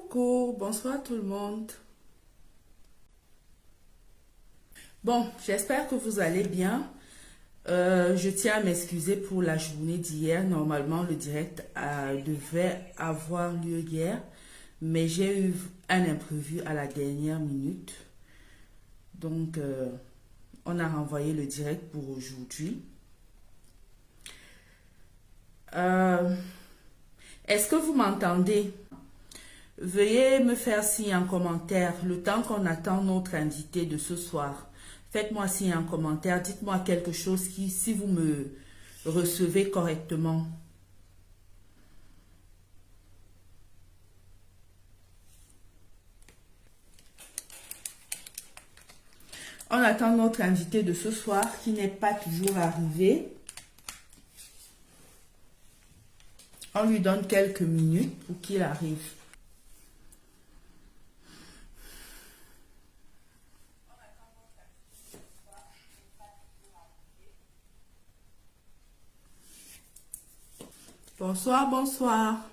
Coucou, bonsoir tout le monde. Bon, j'espère que vous allez bien. Je tiens à m'excuser pour la journée d'hier. Normalement, le direct devait avoir lieu hier, mais j'ai eu un imprévu à la dernière minute. Donc, on a renvoyé le direct pour aujourd'hui. Euh, Est-ce que vous m'entendez? Veuillez me faire signe en commentaire le temps qu'on attend notre invité de ce soir. Faites-moi signe en commentaire, dites-moi quelque chose qui, si vous me recevez correctement. On attend notre invité de ce soir qui n'est pas toujours arrivé. On lui donne quelques minutes pour qu'il arrive. Bonsoir, bonsoir.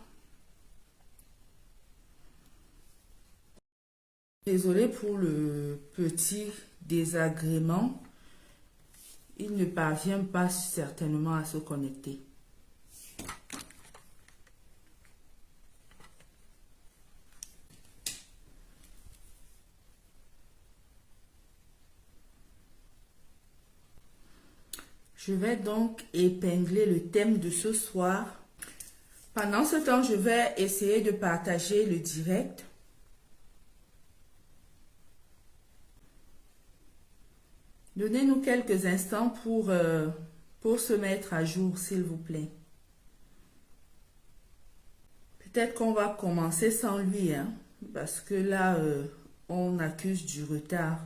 Désolée pour le petit désagrément. Il ne parvient pas certainement à se connecter. Je vais donc épingler le thème de ce soir. Pendant ce temps, je vais essayer de partager le direct. Donnez-nous quelques instants pour se mettre à jour, s'il vous plaît. Peut-être qu'on va commencer sans lui, hein, parce que là, on accuse du retard.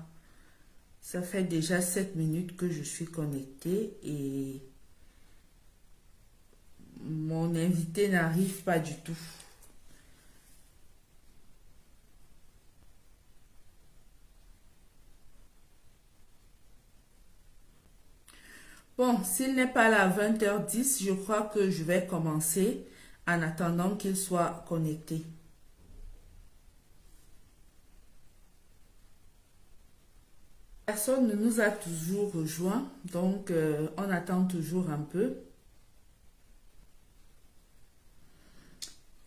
Ça fait déjà 7 minutes que je suis connectée et mon invité n'arrive pas du tout. Bon, s'il n'est pas là à 20h10, je crois que je vais commencer en attendant qu'il soit connecté. Personne ne nous a toujours rejoint, donc on attend toujours un peu.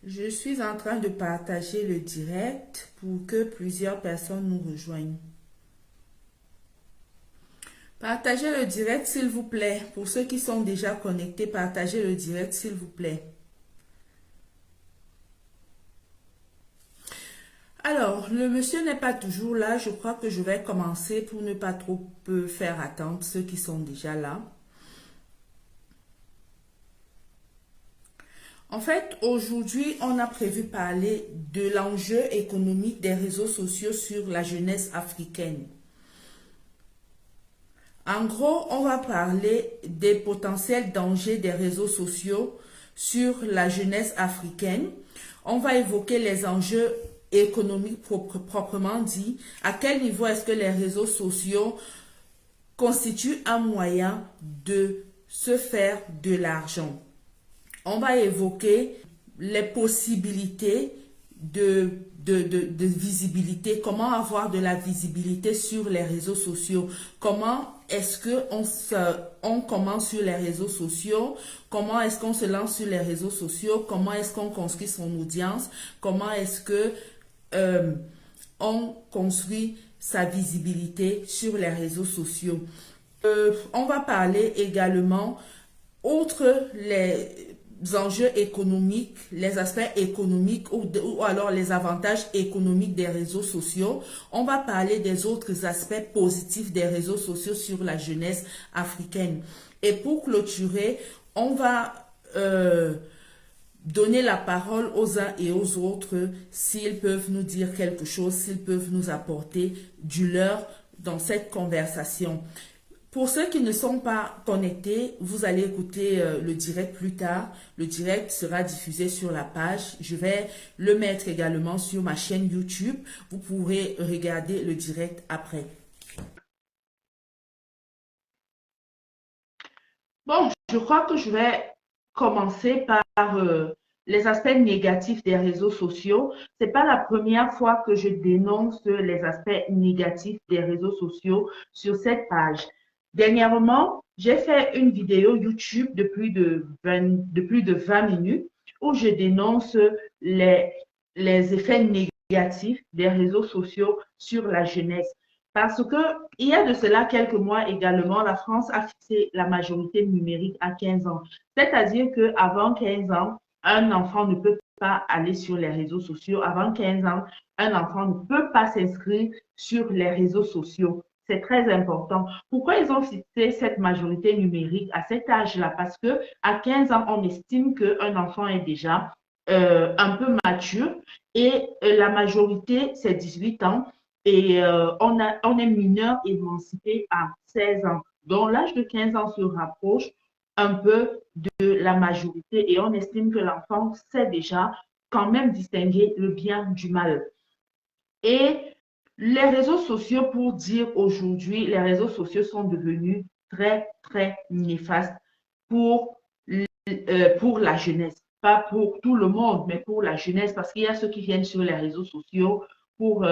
Je suis en train de partager le direct pour que plusieurs personnes nous rejoignent. Partagez le direct s'il vous plaît. Pour ceux qui sont déjà connectés, partagez le direct s'il vous plaît. Alors, le monsieur n'est pas toujours là. Je crois que je vais commencer pour ne pas trop faire attendre ceux qui sont déjà là. En fait, aujourd'hui, on a prévu parler de l'enjeu économique des réseaux sociaux sur la jeunesse africaine. En gros, on va parler des potentiels dangers des réseaux sociaux sur la jeunesse africaine. On va évoquer les enjeux économiques proprement dit. À quel niveau est-ce que les réseaux sociaux constituent un moyen de se faire de l'argent? On va évoquer les possibilités de visibilité, comment avoir de la visibilité sur les réseaux sociaux, comment est-ce on commence sur les réseaux sociaux, comment est-ce qu'on se lance sur les réseaux sociaux, comment est-ce qu'on construit son audience, comment est-ce que on construit sa visibilité sur les réseaux sociaux. On va parler également, outre les enjeux économiques, les aspects économiques ou alors les avantages économiques des réseaux sociaux, on va parler des autres aspects positifs des réseaux sociaux sur la jeunesse africaine. Et pour clôturer, on va donner la parole aux uns et aux autres s'ils peuvent nous dire quelque chose, s'ils peuvent nous apporter du leur dans cette conversation. Pour ceux qui ne sont pas connectés, vous allez écouter le direct plus tard. Le direct sera diffusé sur la page. Je vais le mettre également sur ma chaîne YouTube. Vous pourrez regarder le direct après. Bon, je crois que je vais commencer par les aspects négatifs des réseaux sociaux. C'est pas la première fois que je dénonce les aspects négatifs des réseaux sociaux sur cette page. Dernièrement, j'ai fait une vidéo YouTube de plus de 20 minutes où je dénonce les, les effets négatifs des réseaux sociaux sur la jeunesse. Parce que il y a de cela quelques mois également, la France a fixé la majorité numérique à 15 ans. C'est-à-dire qu'avant 15 ans, un enfant ne peut pas aller sur les réseaux sociaux. Avant 15 ans, un enfant ne peut pas s'inscrire sur les réseaux sociaux. C'est très important. Pourquoi ils ont fixé cette majorité numérique à cet âge-là? Parce que à 15 ans, on estime qu'un enfant est déjà un peu mature et la majorité, c'est 18 ans et on est mineur émancipé à 16 ans. Donc l'âge de 15 ans se rapproche un peu de la majorité et on estime que l'enfant sait déjà quand même distinguer le bien du mal. Et les réseaux sociaux, pour dire aujourd'hui, les réseaux sociaux sont devenus très, très néfastes pour, pour la jeunesse. Pas pour tout le monde, mais pour la jeunesse, parce qu'il y a ceux qui viennent sur les réseaux sociaux pour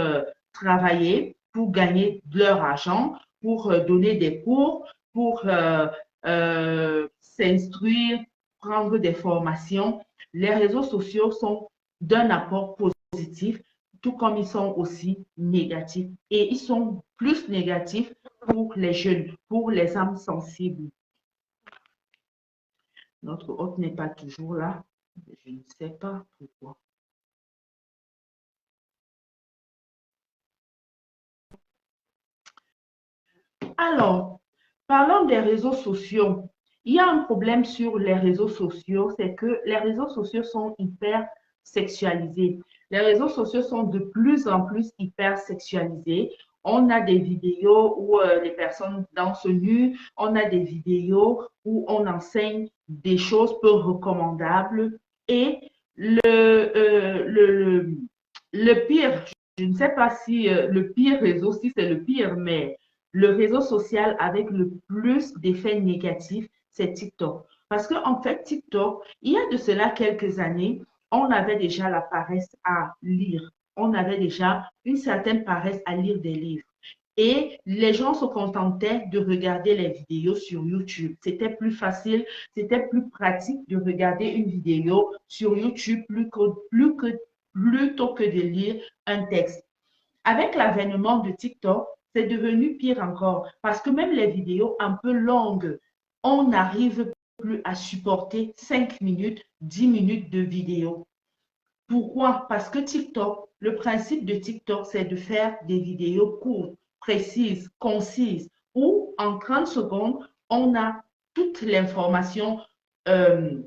travailler, pour gagner de leur argent, pour donner des cours, pour s'instruire, prendre des formations. Les réseaux sociaux sont d'un apport positif, tout comme ils sont aussi négatifs. Et ils sont plus négatifs pour les jeunes, pour les âmes sensibles. Notre hôte n'est pas toujours là. Je ne sais pas pourquoi. Alors, parlons des réseaux sociaux. Il y a un problème sur les réseaux sociaux, c'est que les réseaux sociaux sont hyper sexualisés. Les réseaux sociaux sont de plus en plus hyper sexualisés. On a des vidéos où les personnes dansent nues, on a des vidéos où on enseigne des choses peu recommandables. Et le pire, je ne sais pas si le pire réseau, si c'est le pire, mais le réseau social avec le plus d'effets négatifs, c'est TikTok. Parce qu'en fait, TikTok, il y a de cela quelques années, on avait déjà la paresse à lire. On avait déjà une certaine paresse à lire des livres. Et les gens se contentaient de regarder les vidéos sur YouTube. C'était plus facile, c'était plus pratique de regarder une vidéo sur YouTube plutôt que de lire un texte. Avec l'avènement de TikTok, c'est devenu pire encore parce que même les vidéos un peu longues, on n'arrive plus à supporter 5 minutes, 10 minutes de vidéo. Pourquoi? Parce que TikTok, le principe de TikTok, c'est de faire des vidéos courtes, précises, concises, où en 30 secondes, on a toute l'information euh,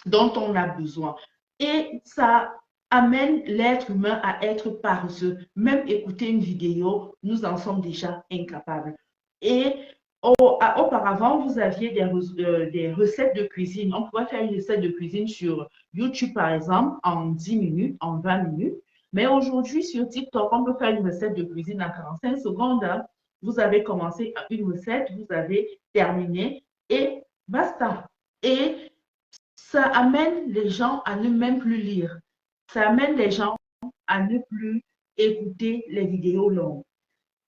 dont on a besoin. Et ça amène l'être humain à être paresseux. Même écouter une vidéo, nous en sommes déjà incapables. Et auparavant, vous aviez des recettes de cuisine. On pouvait faire une recette de cuisine sur YouTube, par exemple, en 10 minutes, en 20 minutes. Mais aujourd'hui, sur TikTok, on peut faire une recette de cuisine en 45 secondes. Hein. Vous avez commencé une recette, vous avez terminé et basta. Et ça amène les gens à ne même plus lire. Ça amène les gens à ne plus écouter les vidéos longues.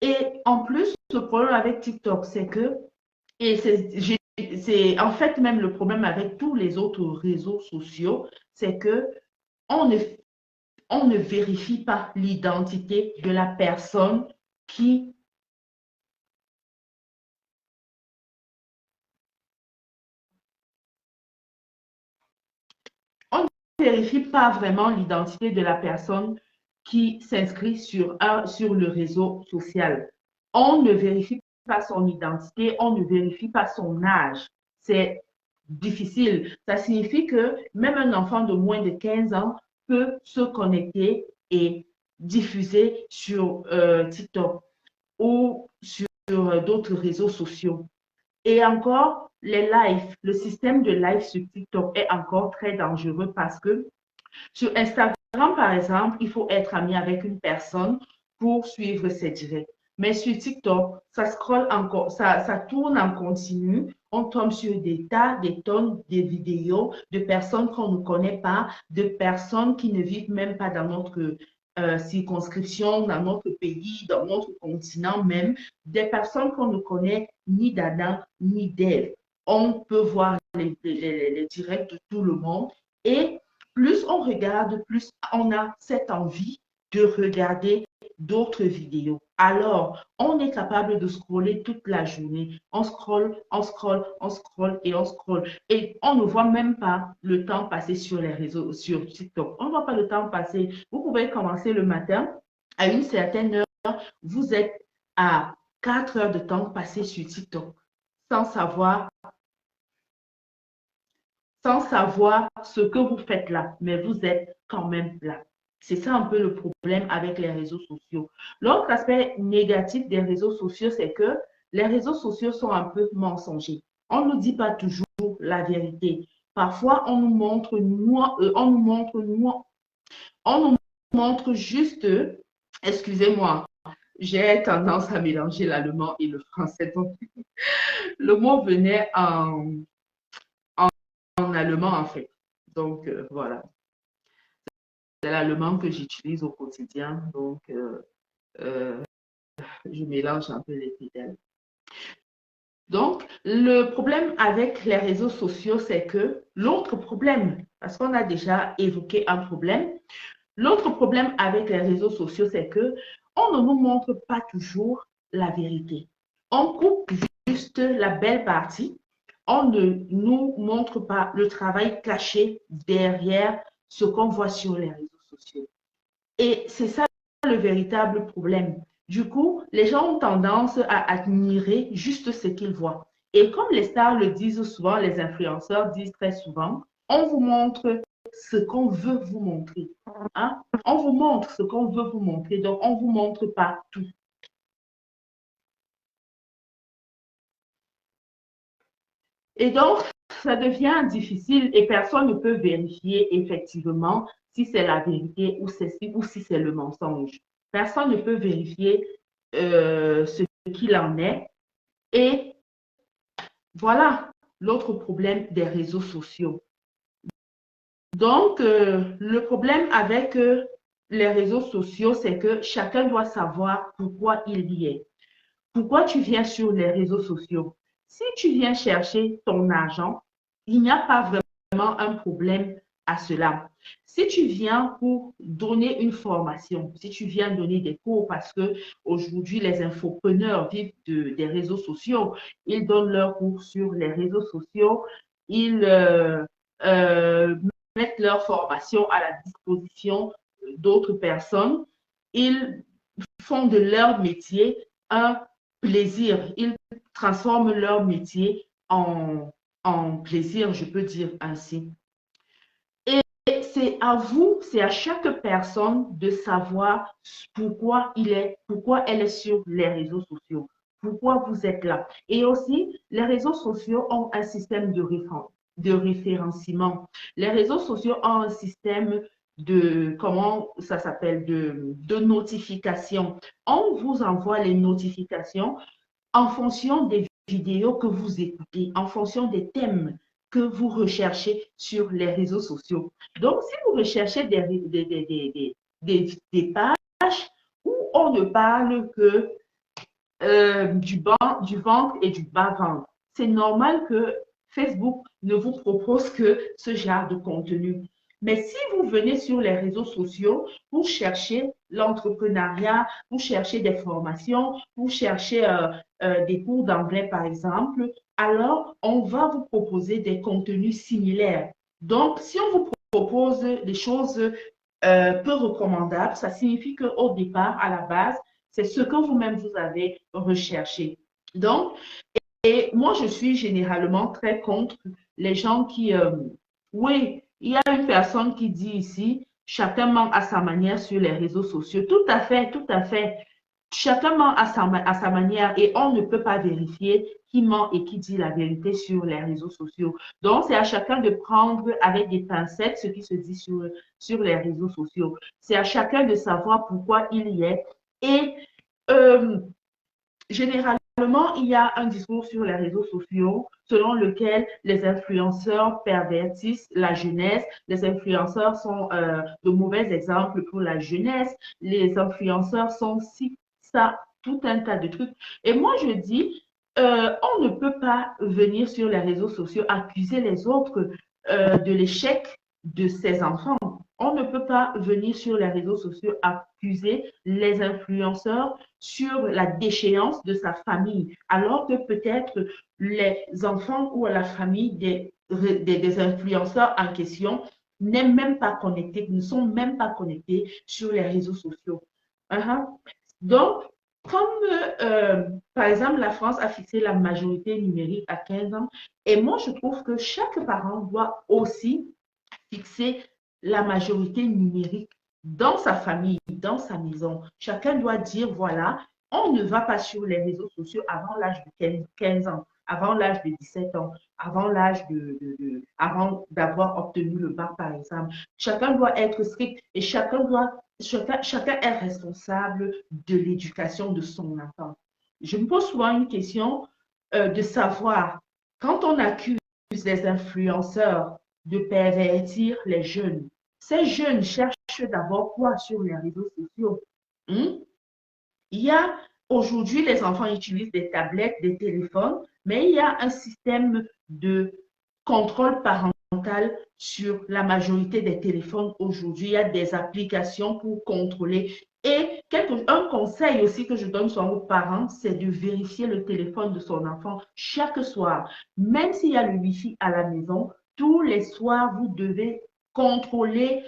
Et en plus, le problème avec TikTok, c'est que, et c'est en fait même le problème avec tous les autres réseaux sociaux, c'est que on ne, on ne vérifie pas l'identité de la personne qui on ne vérifie pas vraiment l'identité de la personne qui s'inscrit sur le réseau social. On ne vérifie pas son identité, on ne vérifie pas son âge. C'est difficile. Ça signifie que même un enfant de moins de 15 ans peut se connecter et diffuser sur TikTok ou sur d'autres réseaux sociaux. Et encore, les lives, le système de live sur TikTok est encore très dangereux parce que sur Instagram, par exemple, il faut être ami avec une personne pour suivre ses directs. Mais sur TikTok, ça scrolle encore, ça tourne en continu on tombe sur des tas, des tonnes de vidéos de personnes qu'on ne connaît pas, de personnes qui ne vivent même pas dans notre circonscription, dans notre pays, dans notre continent même, des personnes qu'on ne connaît ni d'Adam ni d'Ève. On peut voir les directs de tout le monde et plus on regarde, plus on a cette envie de regarder d'autres vidéos. Alors, on est capable de scroller toute la journée. On scrolle, on scrolle, on scrolle et on scrolle. Et on ne voit même pas le temps passer sur les réseaux, sur TikTok. On ne voit pas le temps passer. Vous pouvez commencer le matin à une certaine heure. Vous êtes à 4 heures de temps passé sur TikTok sans savoir ce que vous faites là, mais vous êtes quand même là. C'est ça un peu le problème avec les réseaux sociaux. L'autre aspect négatif des réseaux sociaux, c'est que les réseaux sociaux sont un peu mensongers. On ne nous dit pas toujours la vérité. Parfois, on nous montre, on nous montre juste, excusez-moi, j'ai tendance à mélanger l'allemand et le français. Donc, le mot venait en allemand en fait. Donc, voilà. C'est l'allemand que j'utilise au quotidien. Donc, je mélange un peu les fidèles. Donc, le problème avec les réseaux sociaux, c'est que l'autre problème, parce qu'on a déjà évoqué un problème, l'autre problème avec les réseaux sociaux, c'est que on ne nous montre pas toujours la vérité. On coupe juste la belle partie. On ne nous montre pas le travail caché derrière ce qu'on voit sur les réseaux sociaux. Et c'est ça le véritable problème. Du coup, les gens ont tendance à admirer juste ce qu'ils voient. Et comme les stars le disent souvent, les influenceurs disent très souvent, on vous montre ce qu'on veut vous montrer. Hein? On vous montre ce qu'on veut vous montrer, donc on ne vous montre pas tout. Et donc, ça devient difficile et personne ne peut vérifier effectivement si c'est la vérité ou si c'est le mensonge. Personne ne peut vérifier ce qu'il en est. Et voilà l'autre problème des réseaux sociaux. Donc, le problème avec les réseaux sociaux, c'est que chacun doit savoir pourquoi il y est. Pourquoi tu viens sur les réseaux sociaux? Si tu viens chercher ton argent, il n'y a pas vraiment un problème à cela. Si tu viens pour donner une formation, si tu viens donner des cours, parce que aujourd'hui les infopreneurs vivent des réseaux sociaux, ils donnent leurs cours sur les réseaux sociaux, ils euh, mettent leur formation à la disposition d'autres personnes, ils font de leur métier un plaisir. Ils transforment leur métier en plaisir, je peux dire ainsi. Et c'est à vous, c'est à chaque personne de savoir pourquoi elle est sur les réseaux sociaux, pourquoi vous êtes là. Et aussi, les réseaux sociaux ont un système de référencement. Les réseaux sociaux ont un système comment ça s'appelle, de notification. On vous envoie les notifications en fonction des vidéos que vous écoutez, en fonction des thèmes que vous recherchez sur les réseaux sociaux. Donc, si vous recherchez des pages où on ne parle que du ventre et du bas-ventre, c'est normal que Facebook ne vous propose que ce genre de contenu. Mais si vous venez sur les réseaux sociaux, vous cherchez l'entrepreneuriat, vous cherchez des formations, vous cherchez des cours d'anglais, par exemple, alors on va vous proposer des contenus similaires. Donc, si on vous propose des choses peu recommandables, ça signifie qu'au départ, à la base, c'est ce que vous-même vous avez recherché. Donc, et moi, je suis généralement très contre les gens qui, oui, il y a une personne qui dit ici, chacun ment à sa manière sur les réseaux sociaux. Tout à fait, tout à fait. Chacun ment à sa manière et on ne peut pas vérifier qui ment et qui dit la vérité sur les réseaux sociaux. Donc, c'est à chacun de prendre avec des pincettes ce qui se dit sur les réseaux sociaux. C'est à chacun de savoir pourquoi il y est. Et généralement, il y a un discours sur les réseaux sociaux selon lequel les influenceurs pervertissent la jeunesse. Les influenceurs sont de mauvais exemples pour la jeunesse. Les influenceurs sont si, ça, tout un tas de trucs. Et moi, je dis, on ne peut pas venir sur les réseaux sociaux accuser les autres de l'échec de ses enfants. On ne peut pas venir sur les réseaux sociaux accuser les influenceurs sur la déchéance de sa famille, alors que peut-être les enfants ou la famille des influenceurs en question n'est même pas connectés, ne sont même pas connectés sur les réseaux sociaux. Donc, comme par exemple la France a fixé la majorité numérique à 15 ans, et moi je trouve que chaque parent doit aussi fixer la majorité numérique dans sa famille, dans sa maison. Chacun doit dire, voilà, on ne va pas sur les réseaux sociaux avant l'âge de 15 ans, avant l'âge de 17 ans, avant l'âge avant d'avoir obtenu le bac, par exemple. Chacun doit être strict et chacun est responsable de l'éducation de son enfant. Je me pose souvent une question de savoir, quand on accuse les influenceurs de pervertir les jeunes. Ces jeunes cherchent d'abord quoi sur les réseaux sociaux? Hmm? Il y a aujourd'hui, les enfants utilisent des tablettes, des téléphones, mais il y a un système de contrôle parental sur la majorité des téléphones aujourd'hui. Il y a des applications pour contrôler. Et un conseil aussi que je donne souvent aux parents, c'est de vérifier le téléphone de son enfant chaque soir. Même s'il y a le Wi-Fi à la maison, tous les soirs, vous devez contrôler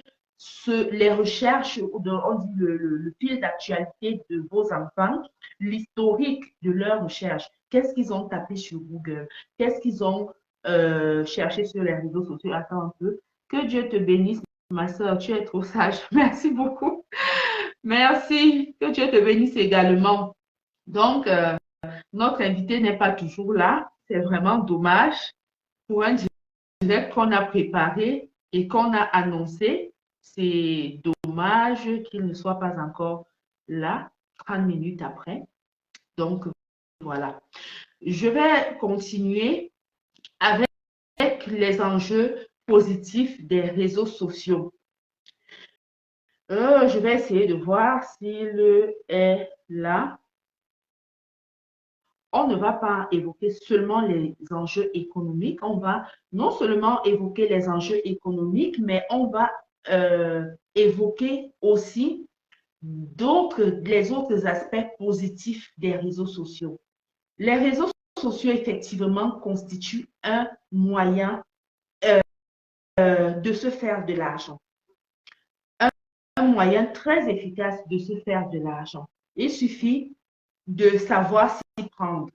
les recherches, on dit le fil d'actualité de vos enfants, l'historique de leurs recherches. Qu'est-ce qu'ils ont tapé sur Google? Qu'est-ce qu'ils ont cherché sur les réseaux sociaux? Attends un peu. Que Dieu te bénisse, ma soeur. Tu es trop sage. Merci beaucoup. Merci. Que Dieu te bénisse également. Donc, notre invité n'est pas toujours là. C'est vraiment dommage pour un direct qu'on a préparé et qu'on a annoncé. C'est dommage qu'il ne soit pas encore là 30 minutes après. Donc, voilà. Je vais continuer avec les enjeux positifs des réseaux sociaux. Je vais essayer de voir s'il est là. On ne va pas évoquer seulement les enjeux économiques, on va non seulement évoquer les enjeux économiques, mais on va évoquer aussi les autres aspects positifs des réseaux sociaux. Les réseaux sociaux, effectivement, constituent un moyen de se faire de l'argent. Un moyen très efficace de se faire de l'argent. Il suffit de savoir s'y prendre.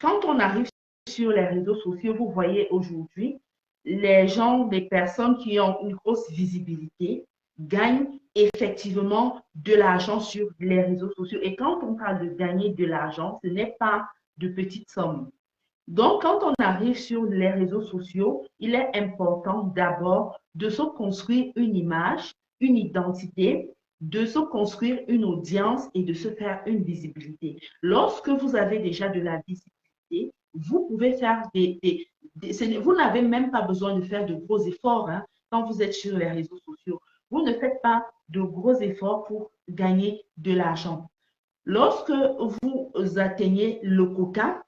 Quand on arrive sur les réseaux sociaux, vous voyez aujourd'hui, les gens, les personnes qui ont une grosse visibilité gagnent effectivement de l'argent sur les réseaux sociaux. Et quand on parle de gagner de l'argent, ce n'est pas de petites sommes. Donc, quand on arrive sur les réseaux sociaux, il est important d'abord de se construire une image, une identité, de se construire une audience et de se faire une visibilité. Lorsque vous avez déjà de la visibilité, vous pouvez faire vous n'avez même pas besoin de faire de gros efforts quand vous êtes sur les réseaux sociaux. Vous ne faites pas de gros efforts pour gagner de l'argent. Lorsque vous atteignez le quota,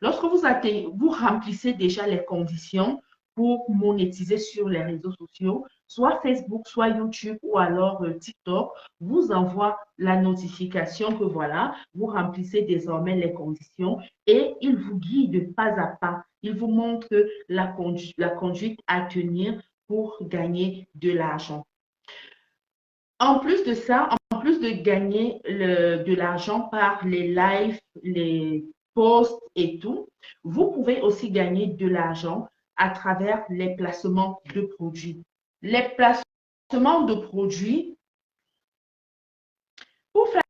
lorsque vous remplissez déjà les conditions pour monétiser sur les réseaux sociaux, soit Facebook, soit YouTube ou alors TikTok, vous envoie la notification que voilà, vous remplissez désormais les conditions et il vous guide pas à pas. Il vous montre la conduite à tenir pour gagner de l'argent. En plus de ça, en plus de gagner de l'argent par les lives, les posts et tout, vous pouvez aussi gagner de l'argent à travers les placements de produits. Les placements de produits, pour faire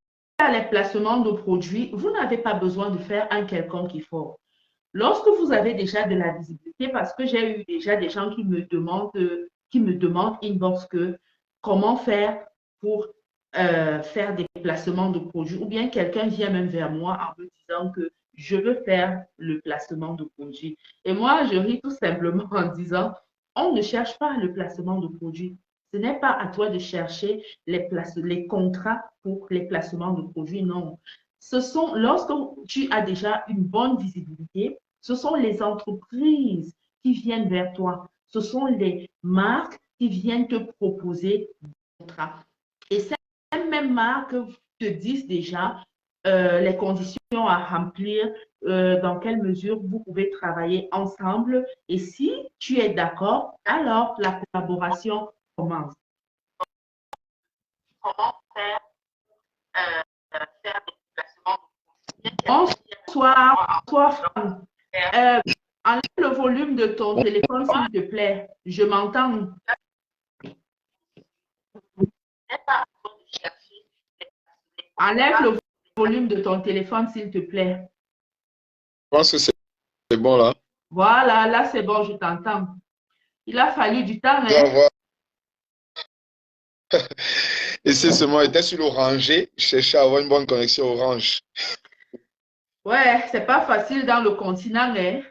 les placements de produits, vous n'avez pas besoin de faire un quelconque effort. Lorsque vous avez déjà de la visibilité, parce que j'ai eu déjà des gens qui me demandent inbox comment faire pour faire des placements de produits ou bien quelqu'un vient même vers moi en me disant que je veux faire le placement de produits. Et moi, je ris tout simplement en disant, on ne cherche pas le placement de produits. Ce n'est pas à toi de chercher les contrats pour les placements de produits, non. Ce sont, lorsque tu as déjà une bonne visibilité, ce sont les entreprises qui viennent vers toi. Ce sont les marques qui viennent te proposer des contrats. Et ces mêmes marques te disent déjà les conditions à remplir, dans quelle mesure vous pouvez travailler ensemble. Et si tu es d'accord, alors la collaboration commence. Comment faire, faire des placements? Bonsoir, bonsoir, Franck. Enlève le volume de ton téléphone, s'il te plaît. Je m'entends. Enlève le volume de ton téléphone, s'il te plaît. Je pense que c'est bon là. Voilà, là c'est bon, je t'entends. Il a fallu du temps, Je dois hein? avoir. Et c'est seulement, j'étais sur l'oranger, je cherchais à avoir une bonne connexion orange. Ouais, c'est pas facile dans le continent, hein?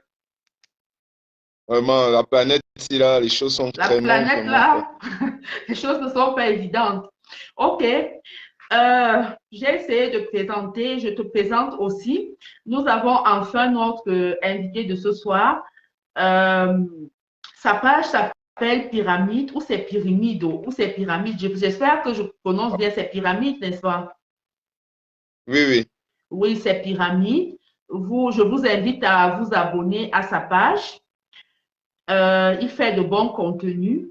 Vraiment, la planète ici, là, les choses sont La vraiment, planète vraiment pas. là, les choses ne sont pas évidentes. Ok, j'ai essayé de présenter, je te présente aussi. Nous avons enfin notre invité de ce soir. Euh, Sa page s'appelle Pyramide ou c'est Pyramido ou c'est Pyramide. J'espère que je prononce bien, c'est Pyramide, n'est-ce pas? Oui, oui. Oui, c'est Pyramide. Je vous invite à vous abonner à sa page. Il fait de bons contenus.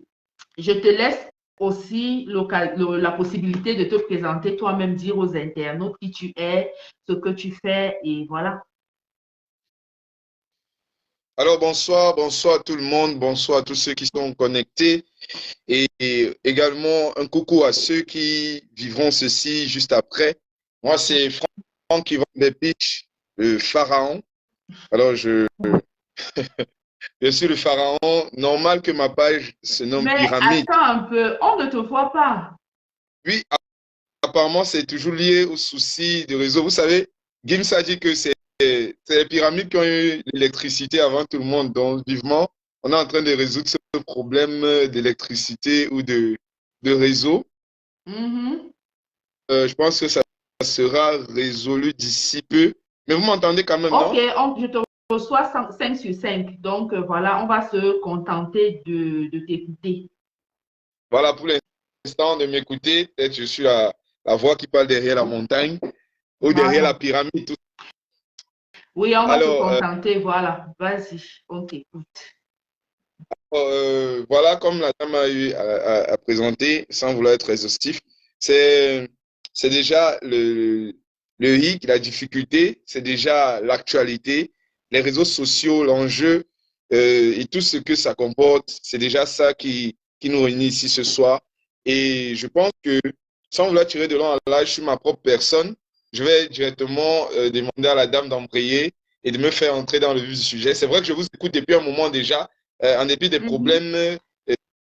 Je te laisse aussi la possibilité de te présenter toi-même, dire aux internautes qui tu es, ce que tu fais et voilà. Alors, bonsoir, bonsoir à tout le monde, bonsoir à tous ceux qui sont connectés et également un coucou à ceux qui vivront ceci juste après. Moi, c'est Franck qui vend des pitchs, le pharaon. Alors, je suis le pharaon. Normal que ma page se nomme Mais Pyramide. attends un peu, on ne te voit pas. Oui, apparemment, c'est toujours lié aux soucis de réseau. Vous savez, Gims a dit que c'est les pyramides qui ont eu l'électricité avant tout le monde. Donc, vivement, on est en train de résoudre ce problème d'électricité ou de réseau. Mhm. Je pense que ça sera résolu d'ici peu. Mais vous m'entendez quand même, Ok, non? je te reçois 5 sur 5. Donc voilà, on va se contenter de t'écouter. Voilà, pour l'instant, de m'écouter. Peut-être je suis la voix qui parle derrière la montagne ou derrière la Voilà. pyramide. Oui, on va se Alors, contenter. Voilà. Vas-y, on t'écoute. voilà, comme la dame a eu à présenter, sans vouloir être exhaustif, c'est, c'est déjà le hic, la difficulté, c'est déjà l'actualité, les réseaux sociaux, l'enjeu et tout ce que ça comporte, c'est déjà ça qui nous réunit ici ce soir. Et je pense que, sans vouloir tirer de long en large sur ma propre personne, je vais directement demander à la dame d'embrayer et de me faire entrer dans le vif du sujet. C'est vrai que je vous écoute depuis un moment déjà en dépit des Mhm. problèmes,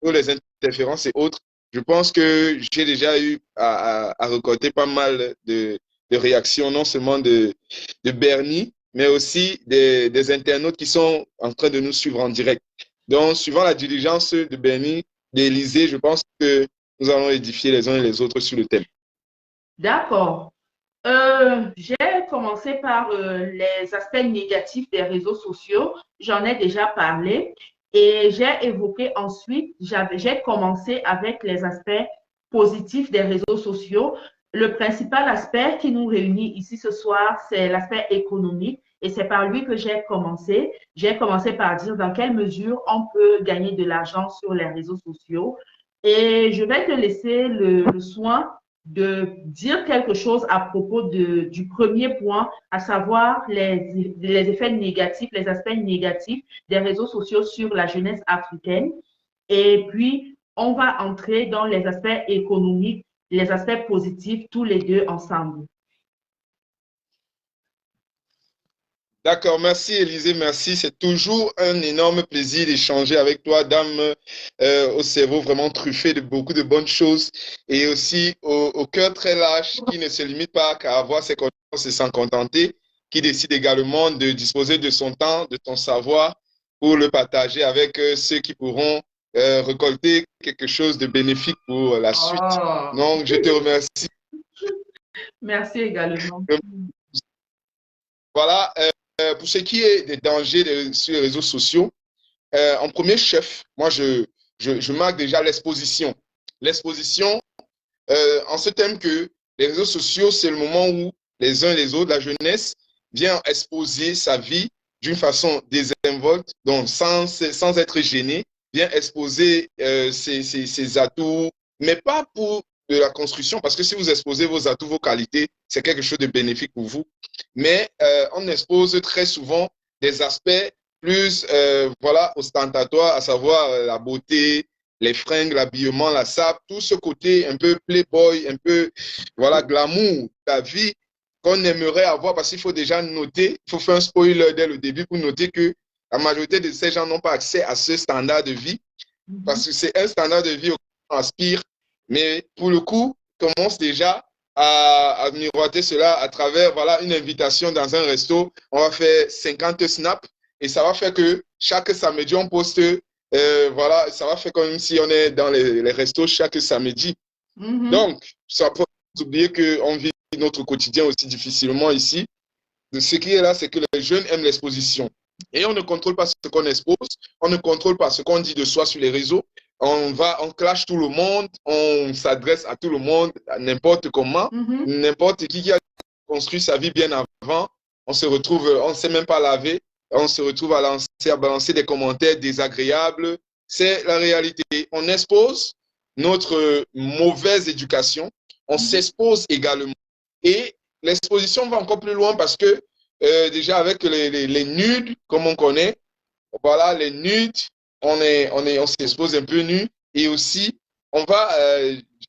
les interférences et autres, je pense que j'ai déjà eu à récolter pas mal de réactions, non seulement de Bernie, mais aussi des internautes qui sont en train de nous suivre en direct. Donc, suivant la diligence de Bernie, d'Élysée, je pense que nous allons édifier les uns et les autres sur le thème. D'accord. J'ai commencé par les aspects négatifs des réseaux sociaux. J'en ai déjà parlé et j'ai évoqué ensuite, j'ai commencé avec les aspects positifs des réseaux sociaux. Le principal aspect qui nous réunit ici ce soir, c'est l'aspect économique et c'est par lui que j'ai commencé. J'ai commencé par dire dans quelle mesure on peut gagner de l'argent sur les réseaux sociaux et je vais te laisser le soin de dire quelque chose à propos du premier point, à savoir les effets négatifs, les aspects négatifs des réseaux sociaux sur la jeunesse africaine. Et puis, on va entrer dans les aspects économiques, les aspects positifs, tous les deux ensemble. D'accord, merci Élisée, merci. C'est toujours un énorme plaisir d'échanger avec toi, dame au cerveau vraiment truffé de beaucoup de bonnes choses et aussi au cœur très lâche qui ne se limite pas qu'à avoir ses connaissances et s'en contenter, qui décide également de disposer de son temps, de son savoir pour le partager avec ceux qui pourront récolter quelque chose de bénéfique pour la suite. Oh, Donc, je te remercie. merci également. Voilà, pour ce qui est des dangers sur les réseaux sociaux, en premier chef, moi, je marque déjà l'exposition. L'exposition, en ce thème que les réseaux sociaux, c'est le moment où les uns et les autres, la jeunesse, vient exposer sa vie d'une façon désinvolte, donc sans être gêné, vient exposer ses atouts, mais pas pour de la construction, parce que si vous exposez vos atouts, vos qualités, c'est quelque chose de bénéfique pour vous. Mais on expose très souvent des aspects plus voilà, ostentatoires, à savoir la beauté, les fringues, l'habillement, la sape, tout ce côté un peu playboy, un peu voilà, glamour, la vie qu'on aimerait avoir, parce qu'il faut déjà noter, il faut faire un spoiler dès le début pour noter que la majorité de ces gens n'ont pas accès à ce standard de vie, parce que c'est un standard de vie auquel on aspire, mais pour le coup, on commence déjà à miroiter cela à travers voilà, une invitation dans un resto, on va faire 50 snaps, et ça va faire que chaque samedi, on poste voilà, ça va faire comme si on est dans les restos chaque samedi. Donc, ça peut oublier qu'on vit notre quotidien aussi difficilement ici. Ce qui est là, c'est que les jeunes aiment l'exposition. Et on ne contrôle pas ce qu'on expose, on ne contrôle pas ce qu'on dit de soi sur les réseaux. On clash tout le monde, on s'adresse à tout le monde, n'importe comment, n'importe qui a construit sa vie bien avant. On se retrouve, on ne sait même pas laver, on se retrouve à balancer des commentaires désagréables. C'est la réalité. On expose notre mauvaise éducation, on s'expose également. Et l'exposition va encore plus loin parce que déjà avec les nudes, comme on connaît, voilà, les nudes, on s'expose un peu nu et aussi on va,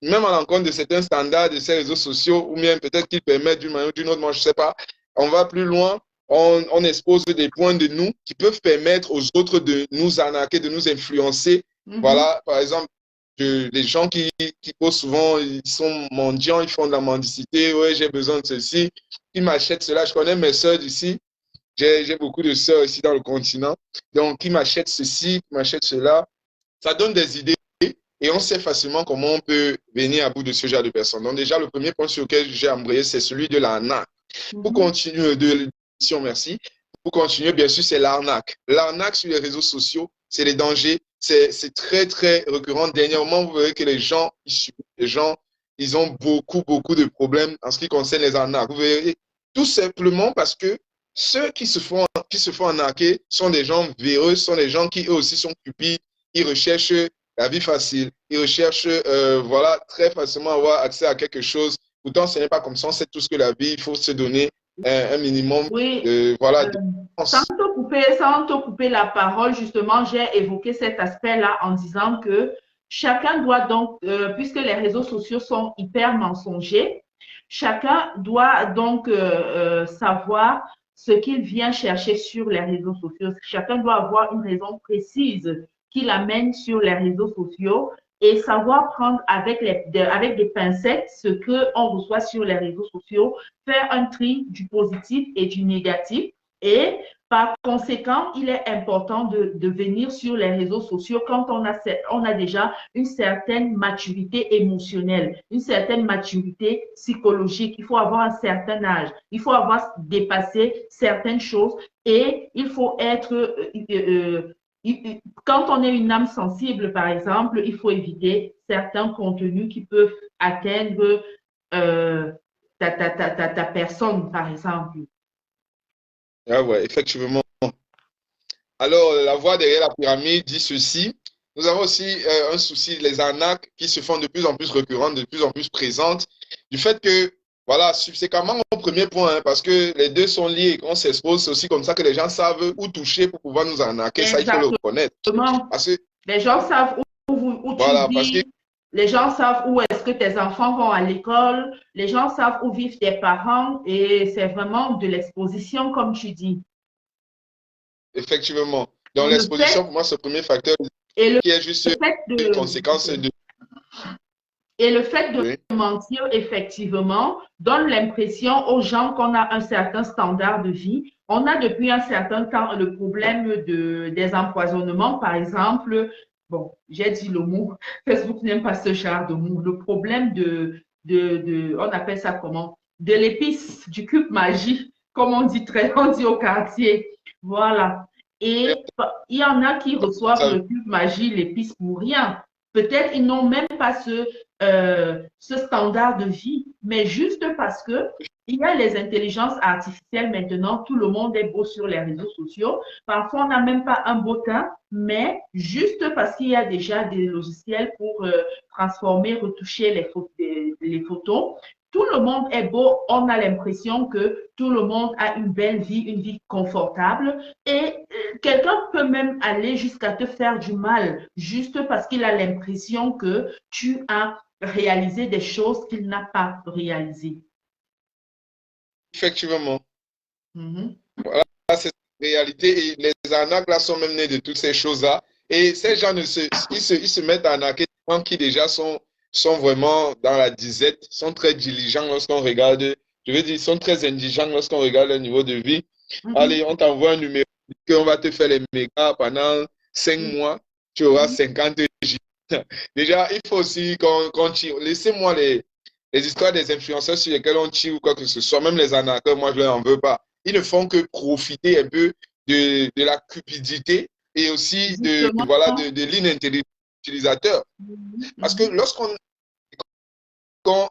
même à l'encontre de certains standards de ces réseaux sociaux, ou bien peut-être qu'ils permettent d'une manière ou d'une autre, moi je ne sais pas, on va plus loin, on expose des points de nous qui peuvent permettre aux autres de nous arnaquer, de nous influencer. Voilà, par exemple, les gens qui posent souvent, ils sont mendiants, ils font de la mendicité, ouais, j'ai besoin de ceci, ils m'achètent cela. Je connais mes soeurs d'ici, j'ai beaucoup de sœurs ici dans le continent, donc qui m'achètent ceci, qui m'achètent cela. Ça donne des idées et on sait facilement comment on peut venir à bout de ce genre de personnes. Donc déjà, le premier point sur lequel j'ai embrayé, c'est celui de l'arnaque. Pour continuer de l'émission, merci. Pour continuer, bien sûr, c'est l'arnaque. L'arnaque sur les réseaux sociaux, c'est les dangers. C'est très, très récurrent. Dernièrement, vous verrez que les gens, ils ont beaucoup, beaucoup de problèmes en ce qui concerne les arnaques. Vous verrez tout simplement parce que ceux qui se font arnaquer sont des gens véreux, sont des gens qui eux aussi sont cupides. Ils recherchent la vie facile. Ils recherchent, voilà, très facilement avoir accès à quelque chose. Pourtant, ce n'est pas comme ça. On sait tous que la vie, il faut se donner un minimum Oui, voilà, de sans chance. sans te couper la parole, justement, j'ai évoqué cet aspect-là en disant que chacun doit donc, puisque les réseaux sociaux sont hyper mensongers, chacun doit donc savoir ce qu'il vient chercher sur les réseaux sociaux. Chacun doit avoir une raison précise qui l'amène sur les réseaux sociaux et savoir prendre avec des pincettes ce qu'on reçoit sur les réseaux sociaux, faire un tri du positif et du négatif. Et par conséquent, il est important de venir sur les réseaux sociaux quand on a déjà une certaine maturité émotionnelle, une certaine maturité psychologique. Il faut avoir un certain âge, il faut avoir dépassé certaines choses et il faut être quand on est une âme sensible, par exemple, il faut éviter certains contenus qui peuvent atteindre ta personne, par exemple. Ah ouais, effectivement. Alors, la voix derrière la pyramide dit ceci. Nous avons aussi un souci, les arnaques qui se font de plus en plus récurrentes, de plus en plus présentes, du fait que, voilà, subséquemment au premier point, hein, parce que les deux sont liés et qu'on s'expose, c'est aussi comme ça que les gens savent où toucher pour pouvoir nous arnaquer. Ça, il faut le reconnaître. Exactement. Parce que, Les gens savent où tu voilà, parce que, vis, les gens savent où est-ce que tes enfants vont à l'école, les gens savent où vivent tes parents et c'est vraiment de l'exposition, comme tu dis. effectivement. Donc, Le fait, l'exposition, pour moi, c'est le premier facteur et le qui est juste fait une de, conséquence de... et le fait de Oui, mentir, effectivement, donne l'impression aux gens qu'on a un certain standard de vie. On a depuis un certain temps le problème des empoisonnements, par exemple. Bon, j'ai dit le mot, Facebook n'aime pas ce genre de mot. Le problème on appelle ça comment? De l'épice, du cube magie, comme on dit au quartier. Voilà. Et il y en a qui reçoivent ça, le cube magie, l'épice pour rien. Peut-être ils n'ont même pas ce standard de vie, mais juste parce que il y a les intelligences artificielles maintenant, tout le monde est beau sur les réseaux sociaux. Parfois, on n'a même pas un beau teint, mais juste parce qu'il y a déjà des logiciels pour transformer, retoucher les photos, tout le monde est beau. On a l'impression que tout le monde a une belle vie, une vie confortable. Et quelqu'un peut même aller jusqu'à te faire du mal juste parce qu'il a l'impression que tu as réalisé des choses qu'il n'a pas réalisées. effectivement. Mhm. Voilà, c'est la réalité. Et les arnaques là sont même nées de toutes ces choses-là. Et ces gens ils se mettent à arnaquer des gens qui déjà sont vraiment dans la disette, sont très diligents lorsqu'on regarde, je veux dire, sont très indigents lorsqu'on regarde leur niveau de vie. Allez, Mhm. on t'envoie un numéro qu'on va te faire les mégas pendant 5 mois, tu auras Mhm. 50 J. Déjà, il faut aussi qu'on tire. Laissez-moi les histoires des influenceurs sur lesquels on tire ou quoi que ce soit, même les arnaqueurs, moi je ne leur en veux pas. Ils ne font que profiter un peu de la cupidité et aussi Justement. voilà, de l'inintelligence utilisateur. Parce que Mhm. lorsqu'on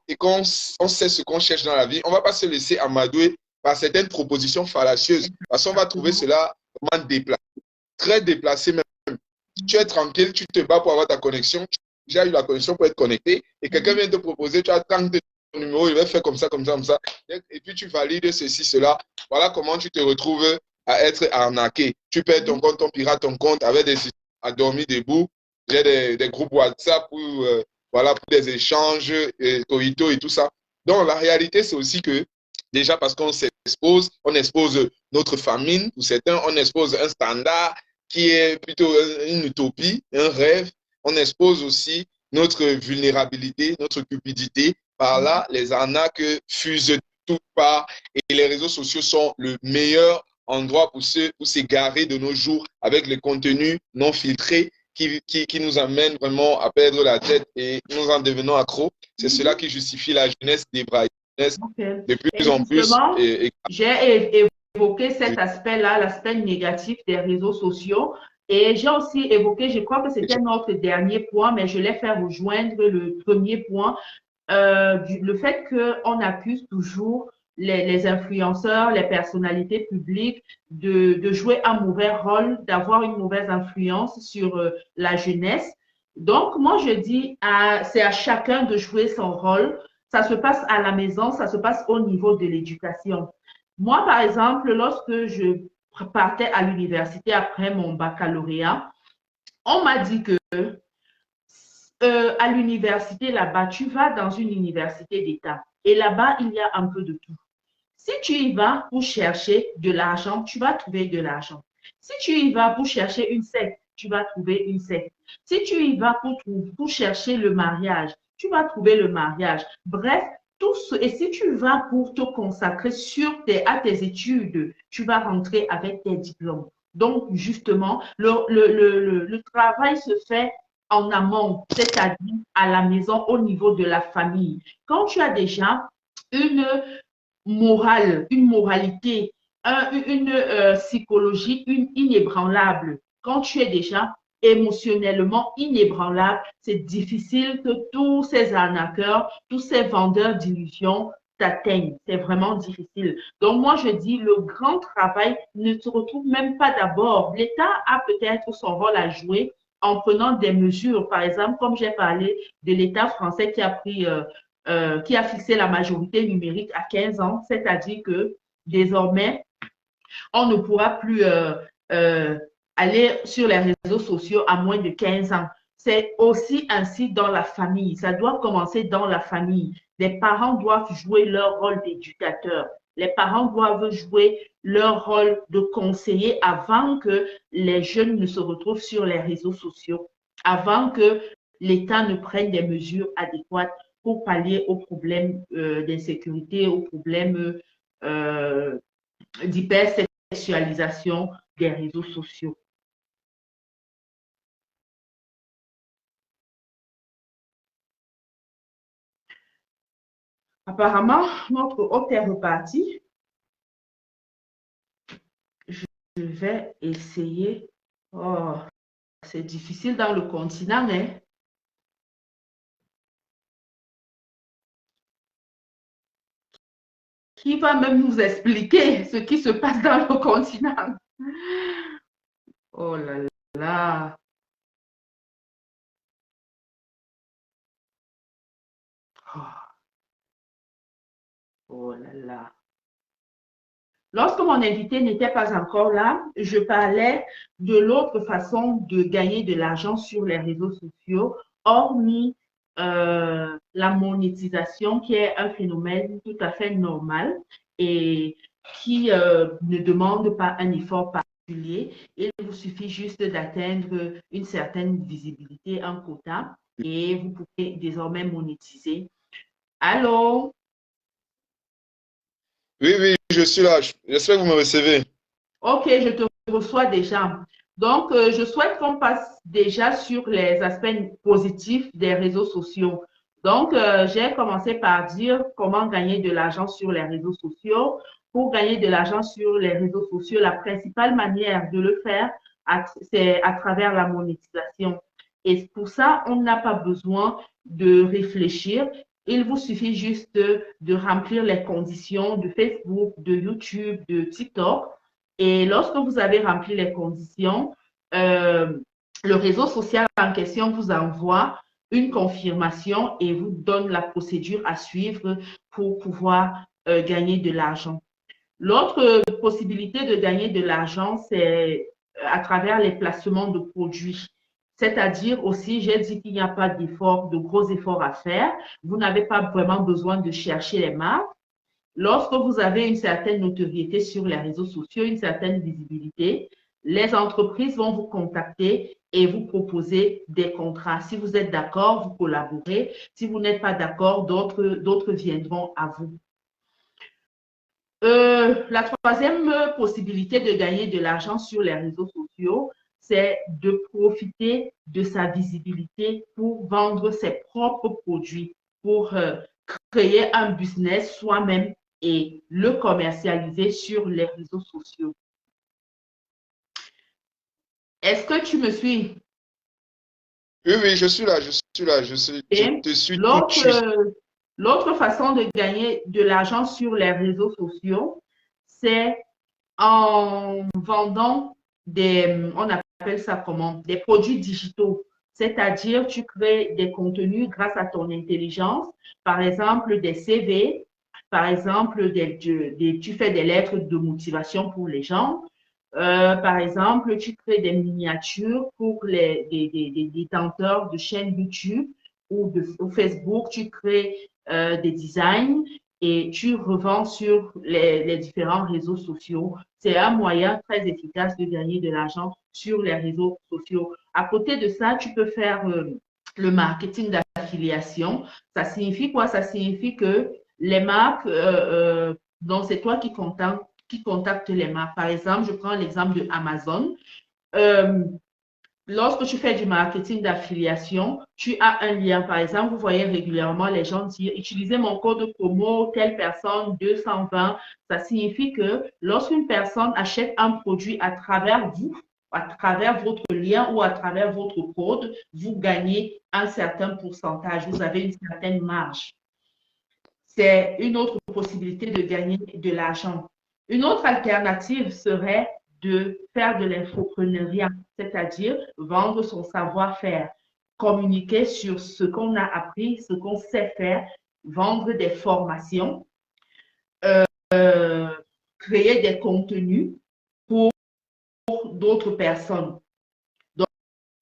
et qu'on on sait ce qu'on cherche dans la vie, on ne va pas se laisser amadouer par certaines propositions fallacieuses. Parce qu'on va trouver Exactement. cela vraiment déplacé, très déplacé même. Tu es tranquille, tu te bats pour avoir ta connexion. Tu as déjà eu la connexion pour être connecté et quelqu'un Mhm. vient te proposer, tu as tant de numéro, il va faire comme ça, comme ça, comme ça. Et puis tu valides ceci, cela. Voilà comment tu te retrouves à être arnaqué. Tu perds ton Mhm. compte, on pirate ton compte avec des systèmes à dormir debout. J'ai des groupes WhatsApp pour, voilà, pour des échanges, Coito et tout ça. Donc la réalité, c'est aussi que déjà parce qu'on s'expose, on expose notre famine, pour certains, on expose un standard qui est plutôt une utopie, un rêve. On expose aussi notre vulnérabilité, notre cupidité. Par là, les arnaques fusent de toutes parts et les réseaux sociaux sont le meilleur endroit pour s'égarer de nos jours avec les contenus non filtrés qui nous amènent vraiment à perdre la tête et nous en devenons accros. C'est cela Mhm. qui justifie la jeunesse débraillée, Ok. de plus Et en plus. justement, j'ai évoqué cet aspect-là, l'aspect négatif des réseaux sociaux. Et j'ai aussi évoqué, je crois que c'était notre dernier point, mais je l'ai fait rejoindre le premier point, le fait qu'on accuse toujours les influenceurs, les personnalités publiques de jouer un mauvais rôle, d'avoir une mauvaise influence sur la jeunesse. Donc, moi, je dis, c'est à chacun de jouer son rôle. Ça se passe à la maison, ça se passe au niveau de l'éducation. Moi, par exemple, lorsque je partais à l'université après mon baccalauréat, on m'a dit que à l'université là-bas, tu vas dans une université d'État et là-bas, il y a un peu de tout. Si tu y vas pour chercher de l'argent, tu vas trouver de l'argent. Si tu y vas pour chercher une secte, tu vas trouver une secte. Si tu y vas pour chercher le mariage, tu vas trouver le mariage. Bref, tout ce, et si tu vas pour te consacrer à tes études, tu vas rentrer avec tes diplômes. Donc, justement, le travail se fait en amont, c'est-à-dire à la maison, au niveau de la famille. Quand tu as déjà une morale, une moralité, une psychologie inébranlable. Quand tu es déjà émotionnellement inébranlable, c'est difficile que tous ces arnaqueurs, tous ces vendeurs d'illusions t'atteignent. C'est vraiment difficile. Donc moi, je dis, le grand travail ne se retrouve même pas d'abord. L'État a peut-être son rôle à jouer en prenant des mesures. Par exemple, comme j'ai parlé de l'État français qui a fixé la majorité numérique à 15 ans, c'est-à-dire que désormais, on ne pourra plus euh, aller sur les réseaux sociaux à moins de 15 ans. C'est aussi ainsi dans la famille. Ça doit commencer dans la famille. Les parents doivent jouer leur rôle d'éducateur. Les parents doivent jouer leur rôle de conseiller avant que les jeunes ne se retrouvent sur les réseaux sociaux, avant que l'État ne prenne des mesures adéquates pour pallier aux problèmes d'insécurité, aux problèmes d'hypersexualisation des réseaux sociaux. Apparemment, notre hôte est reparti. Je vais essayer. Oh, c'est difficile dans le continent, hein? Qui va même nous expliquer ce qui se passe dans le continent? Oh là là. Oh là là. Lorsque mon invité n'était pas encore là, je parlais de l'autre façon de gagner de l'argent sur les réseaux sociaux, hormis la monétisation, qui est un phénomène tout à fait normal et qui ne demande pas un effort particulier. Il vous suffit juste d'atteindre une certaine visibilité, un quota, et vous pouvez désormais monétiser. Allô? Oui, oui, je suis là. J'espère que vous me recevez. Ok, je te reçois déjà. Donc, je souhaite qu'on passe déjà sur les aspects positifs des réseaux sociaux. Donc, j'ai commencé par dire comment gagner de l'argent sur les réseaux sociaux. Pour gagner de l'argent sur les réseaux sociaux, la principale manière de le faire, c'est à travers la monétisation. Et pour ça, on n'a pas besoin de réfléchir. Il vous suffit juste de remplir les conditions de Facebook, de YouTube, de TikTok. Et lorsque vous avez rempli les conditions, le réseau social en question vous envoie une confirmation et vous donne la procédure à suivre pour pouvoir gagner de l'argent. L'autre possibilité de gagner de l'argent, c'est à travers les placements de produits. C'est-à-dire aussi, j'ai dit qu'il n'y a pas d'effort, de gros efforts à faire. Vous n'avez pas vraiment besoin de chercher les marques. Lorsque vous avez une certaine notoriété sur les réseaux sociaux, une certaine visibilité, les entreprises vont vous contacter et vous proposer des contrats. Si vous êtes d'accord, vous collaborez. Si vous n'êtes pas d'accord, d'autres viendront à vous. La troisième possibilité de gagner de l'argent sur les réseaux sociaux, c'est de profiter de sa visibilité pour vendre ses propres produits, pour créer un business soi-même et le commercialiser sur les réseaux sociaux. Est-ce que tu me suis? Oui, oui, je suis là, je suis là, je Et te suis tout de suite. l'autre façon de gagner de l'argent sur les réseaux sociaux, c'est en vendant on appelle ça comment? Des produits digitaux. C'est-à-dire, tu crées des contenus grâce à ton intelligence, par exemple des CV, par exemple, tu fais des lettres de motivation pour les gens. Par exemple, tu crées des miniatures pour des détenteurs de chaînes YouTube ou Facebook. Tu crées des designs et tu revends sur les différents réseaux sociaux. C'est un moyen très efficace de gagner de l'argent sur les réseaux sociaux. À côté de ça, tu peux faire le marketing d'affiliation. Ça signifie quoi? Ça signifie que les marques, donc c'est toi qui contacte les marques. Par exemple, je prends l'exemple de Amazon. Euh, Lorsque tu fais du marketing d'affiliation, tu as un lien. Par exemple, vous voyez régulièrement les gens dire, utilisez mon code promo, telle personne 220. Ça signifie que lorsqu'une personne achète un produit à travers vous, à travers votre lien ou à travers votre code, vous gagnez un certain pourcentage. Vous avez une certaine marge. C'est une autre possibilité de gagner de l'argent. Une autre alternative serait de faire de l'infopreneuriat, c'est-à-dire vendre son savoir-faire, communiquer sur ce qu'on a appris, ce qu'on sait faire, vendre des formations, créer des contenus pour d'autres personnes.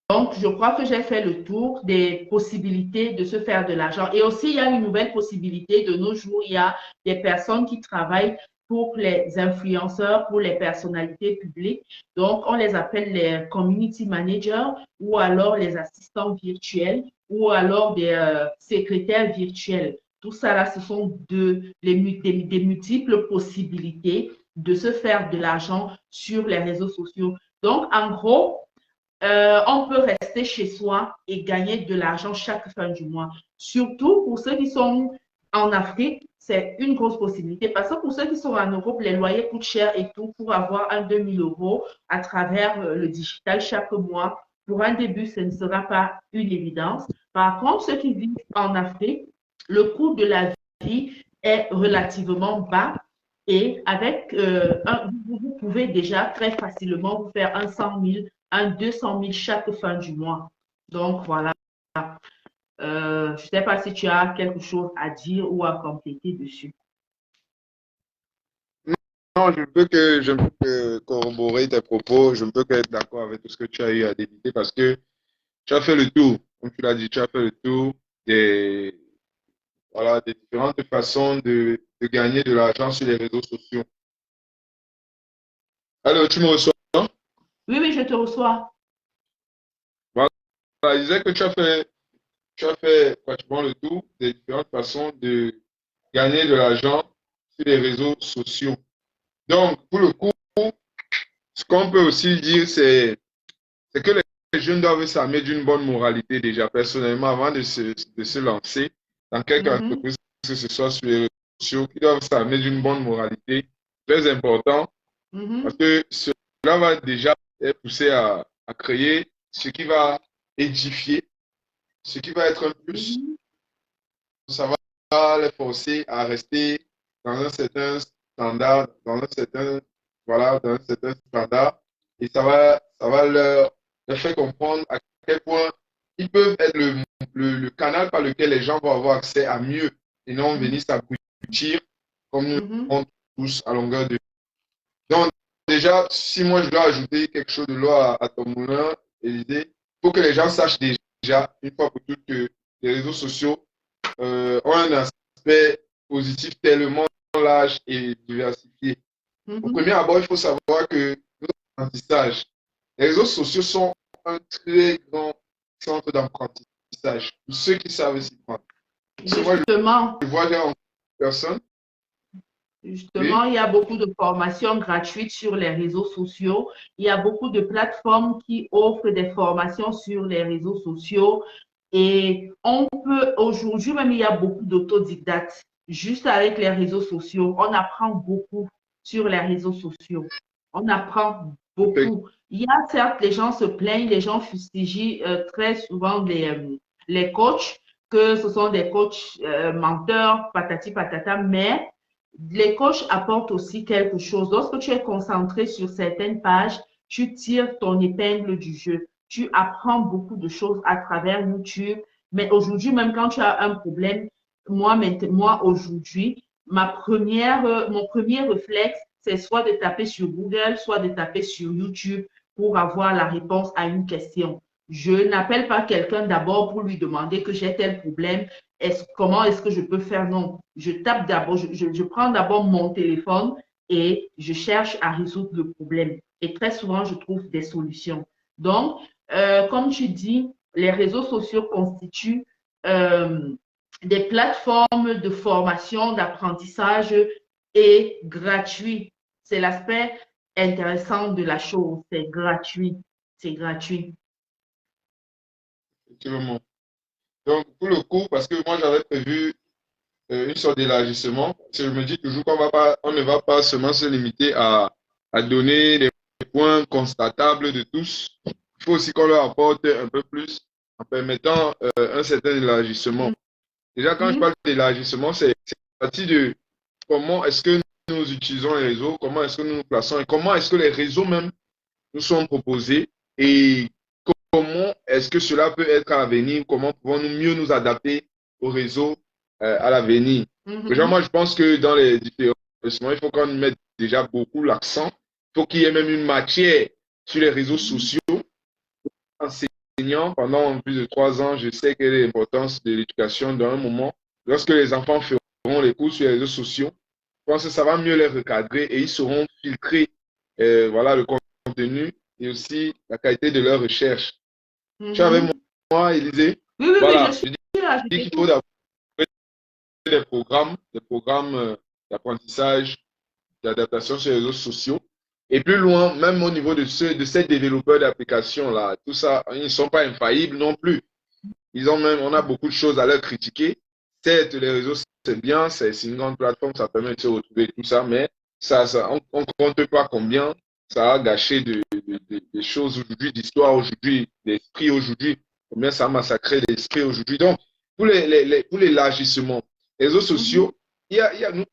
Donc, je crois que j'ai fait le tour des possibilités de se faire de l'argent. Et aussi, il y a une nouvelle possibilité de nos jours. Il y a des personnes qui travaillent pour les influenceurs, pour les personnalités publiques. Donc, on les appelle les community managers ou alors les assistants virtuels ou alors des secrétaires virtuels. Tout ça, là, ce sont des multiples possibilités de se faire de l'argent sur les réseaux sociaux. Donc, en gros, on peut rester chez soi et gagner de l'argent chaque fin du mois. Surtout pour ceux qui sont en Afrique, c'est une grosse possibilité parce que pour ceux qui sont en Europe, les loyers coûtent cher et tout. Pour avoir un 2 000 € à travers le digital chaque mois, pour un début, ce ne sera pas une évidence. Par contre, ceux qui vivent en Afrique, le coût de la vie est relativement bas et avec vous pouvez déjà très facilement vous faire un 100 000, un 200 000 chaque fin du mois. Donc voilà. Je ne sais pas si tu as quelque chose à dire ou à compléter dessus. Non, je ne peux que corroborer tes propos, je ne peux qu'être d'accord avec tout ce que tu as eu à débuter parce que tu as fait le tour, comme tu l'as dit, tu as fait le tour des, voilà, des différentes façons de gagner de l'argent sur les réseaux sociaux. Alors, tu me reçois? Oui, oui, je te reçois. Voilà, je disais que tu as fait pratiquement le tour des différentes façons de gagner de l'argent sur les réseaux sociaux. Donc, pour le coup, ce qu'on peut aussi dire, c'est que les jeunes doivent s'armer d'une bonne moralité déjà, personnellement, avant de se lancer dans quelque Mhm, entreprise, que ce soit sur les réseaux sociaux, ils doivent s'armer d'une bonne moralité, très important, parce mhm, que cela va déjà les pousser à créer ce qui va édifier, ce qui va être un plus. mhm, Ça va les forcer à rester dans un certain standard, voilà, dans un certain standard, et ça va leur faire comprendre à quel point ils peuvent être le canal par lequel les gens vont avoir accès à mieux et non venir s'abrutir comme nous le mhm, font tous à longueur de. Donc, déjà, si moi je dois ajouter quelque chose de l'eau à ton moulin, Élisée, il faut que les gens sachent déjà, une fois pour toutes, que les réseaux sociaux ont un aspect positif tellement large et diversifié. Au mhm. premier abord, il faut savoir que notre apprentissage, les réseaux sociaux sont un très grand centre d'apprentissage pour ceux qui savent s'y prendre. Parce que moi, Justement, je vois des personnes, Justement, oui, il y a beaucoup de formations gratuites sur les réseaux sociaux. Il y a beaucoup de plateformes qui offrent des formations sur les réseaux sociaux. Et on peut, aujourd'hui même, il y a beaucoup d'autodidactes. Juste avec les réseaux sociaux, on apprend beaucoup sur les réseaux sociaux. On apprend beaucoup. Il y a certes, les gens se plaignent, les gens fustigent très souvent les coachs, que ce sont des coachs menteurs, patati patata, mais les coachs apportent aussi quelque chose. Lorsque tu es concentré sur certaines pages, tu tires ton épingle du jeu. Tu apprends beaucoup de choses à travers YouTube. Mais aujourd'hui, même quand tu as un problème, moi aujourd'hui, mon premier réflexe, c'est soit de taper sur Google, soit de taper sur YouTube pour avoir la réponse à une question. Je n'appelle pas quelqu'un d'abord pour lui demander que j'ai tel problème, comment est-ce que je peux faire? Non, je tape d'abord, je prends d'abord mon téléphone et je cherche à résoudre le problème. Et très souvent, je trouve des solutions. Donc, comme tu dis, les réseaux sociaux constituent euh, des plateformes de formation, d'apprentissage et gratuit. C'est l'aspect intéressant de la chose. C'est gratuit. C'est gratuit. effectivement. Donc, pour le coup, parce que moi, j'avais prévu une sorte d'élargissement, parce que je me dis toujours on ne va pas seulement se limiter à donner des points constatables de tous. Il faut aussi qu'on leur apporte un peu plus en permettant un certain élargissement. Déjà, quand je Mhm, parle d'élargissement, c'est parti de comment est-ce que nous utilisons les réseaux, comment est-ce que nous nous plaçons et comment est-ce que les réseaux même nous sont proposés et comment est-ce que cela peut être à l'avenir, comment pouvons-nous mieux nous adapter aux réseaux à l'avenir. Déjà, mhm, moi, je pense que dans les différents établissements, il faut qu'on mette déjà beaucoup l'accent. Il faut qu'il y ait même une matière sur les réseaux mhm, sociaux. Enseignant pendant plus de 3 ans, je sais quelle est l'importance de l'éducation dans un moment. Lorsque les enfants feront les cours sur les réseaux sociaux, pense que ça va mieux les recadrer et ils sauront filtrer voilà, le contenu et aussi la qualité de leur recherche. Tu es avec Mhm. moi, Élisée? Oui, oui, oui, je Voilà, suis je dis là, je qu'il faut t'écoute. d'abord des programmes d'apprentissage, d'adaptation sur les réseaux sociaux. Et plus loin, même au niveau de ceux, de ces développeurs d'applications-là, tout ça, ils ne sont pas infaillibles non plus. Ils ont même, on a beaucoup de choses à leur critiquer. Certes, les réseaux, c'est bien, c'est une grande plateforme, ça permet de se retrouver tout ça, mais on ne compte pas combien ça a gâché des choses aujourd'hui, d'histoire aujourd'hui, d'esprit aujourd'hui, combien ça a massacré l'esprit aujourd'hui. Donc, pour l'élargissement, les réseaux Mhm. sociaux, il y a nous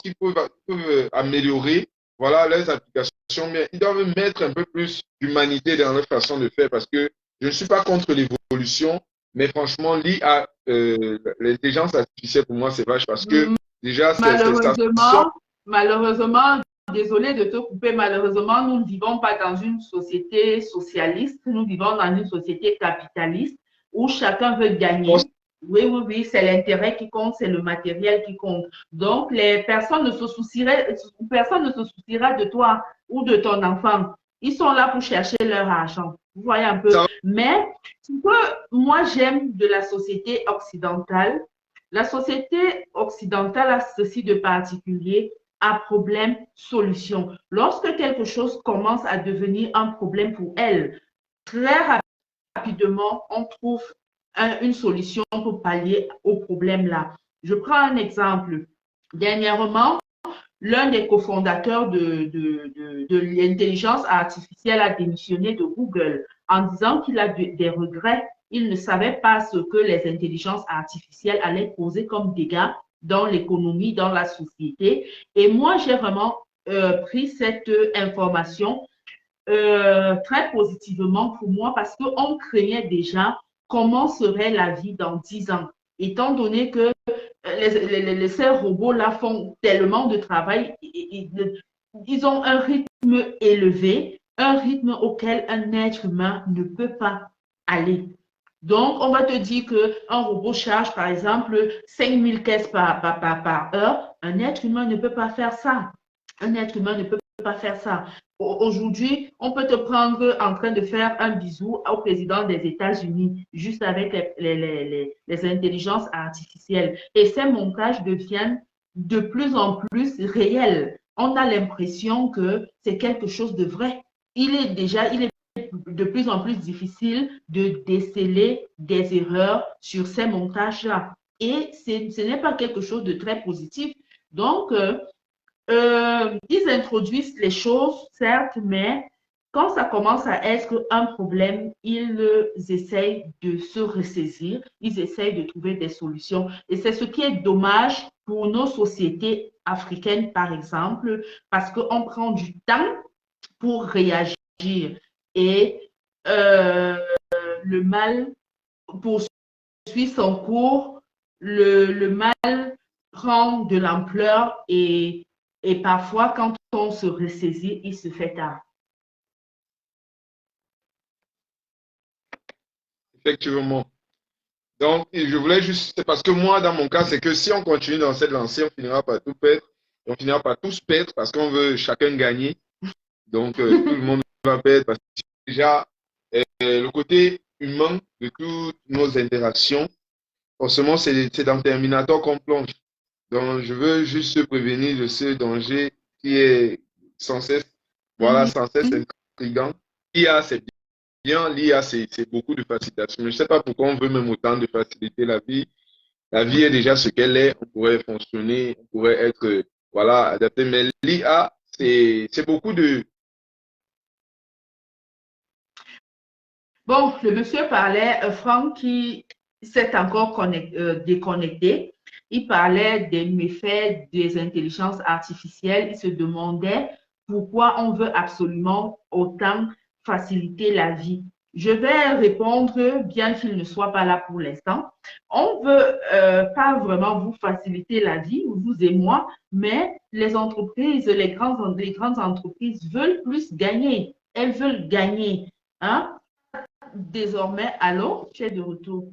qui peuvent améliorer, voilà, les applications, mais ils doivent mettre un peu plus d'humanité dans leur façon de faire parce que je ne suis pas contre l'évolution, mais franchement, l'IA, l'intelligence artificielle, pour moi, c'est vache parce que déjà, ça sort. Malheureusement, malheureusement, désolé de te couper, malheureusement, nous ne vivons pas dans une société socialiste, nous vivons dans une société capitaliste où chacun veut gagner. Oui, oui, oui, c'est l'intérêt qui compte, c'est le matériel qui compte. Donc, personne ne se souciera de toi ou de ton enfant. Ils sont là pour chercher leur argent. Vous voyez un peu. Ça, Mais ce que moi j'aime de la société occidentale a ceci de particulier, à problème-solution. Lorsque quelque chose commence à devenir un problème pour elle, très rapidement, on trouve une solution pour pallier au problème-là. Je prends un exemple. Dernièrement, l'un des cofondateurs de l'intelligence artificielle a démissionné de Google en disant qu'il a des regrets. Il ne savait pas ce que les intelligences artificielles allaient causer comme dégâts dans l'économie, dans la société. Et moi, j'ai vraiment pris cette information très positivement pour moi parce qu'on craignait déjà comment serait la vie dans 10 ans, étant donné que ces robots-là font tellement de travail, ils ont un rythme élevé, un rythme auquel un être humain ne peut pas aller. Donc, on va te dire qu'un robot charge, par exemple, 5000 caisses par heure. Un être humain ne peut pas faire ça. Un être humain ne peut pas faire ça. Aujourd'hui, on peut te prendre en train de faire un bisou au président des États-Unis, juste avec les intelligences artificielles. Et ces montages deviennent de plus en plus réels. On a l'impression que c'est quelque chose de vrai. Il est de plus en plus difficile de déceler des erreurs sur ces montages-là. Et ce n'est pas quelque chose de très positif. Donc, ils introduisent les choses, certes, mais quand ça commence à être un problème, ils essayent de se ressaisir, ils essayent de trouver des solutions. Et c'est ce qui est dommage pour nos sociétés africaines, par exemple, parce qu'on prend du temps pour réagir. Et euh, le mal poursuit son cours, le mal prend de l'ampleur et parfois, quand on se ressaisit, il se fait tard. effectivement. Donc, je voulais juste, c'est parce que moi, dans mon cas, c'est que si on continue dans cette lancée, on finira par tout perdre. On finira par tous perdre parce qu'on veut chacun gagner. Donc, tout le monde va perdre parce que déjà, le côté humain de toutes nos interactions, forcément, c'est dans Terminator qu'on plonge. Donc, je veux juste se prévenir de ce danger qui est sans cesse, voilà, Mhm. sans cesse intriguant. L'IA, c'est bien, l'IA, c'est beaucoup de facilitation. Mais je ne sais pas pourquoi on veut même autant de faciliter la vie. La vie est déjà ce qu'elle est. On pourrait fonctionner, on pourrait être, voilà, adapté. Mais l'IA, c'est beaucoup de. Bon, le monsieur parlait, Franck, qui s'est encore déconnecté, il parlait des méfaits des intelligences artificielles. Il se demandait pourquoi on veut absolument autant faciliter la vie. Je vais répondre, bien qu'il ne soit pas là pour l'instant. On veut pas vraiment vous faciliter la vie, vous et moi, mais les entreprises, les grandes entreprises veulent plus gagner. Elles veulent gagner. Hein? Désormais, allô, tu es de retour.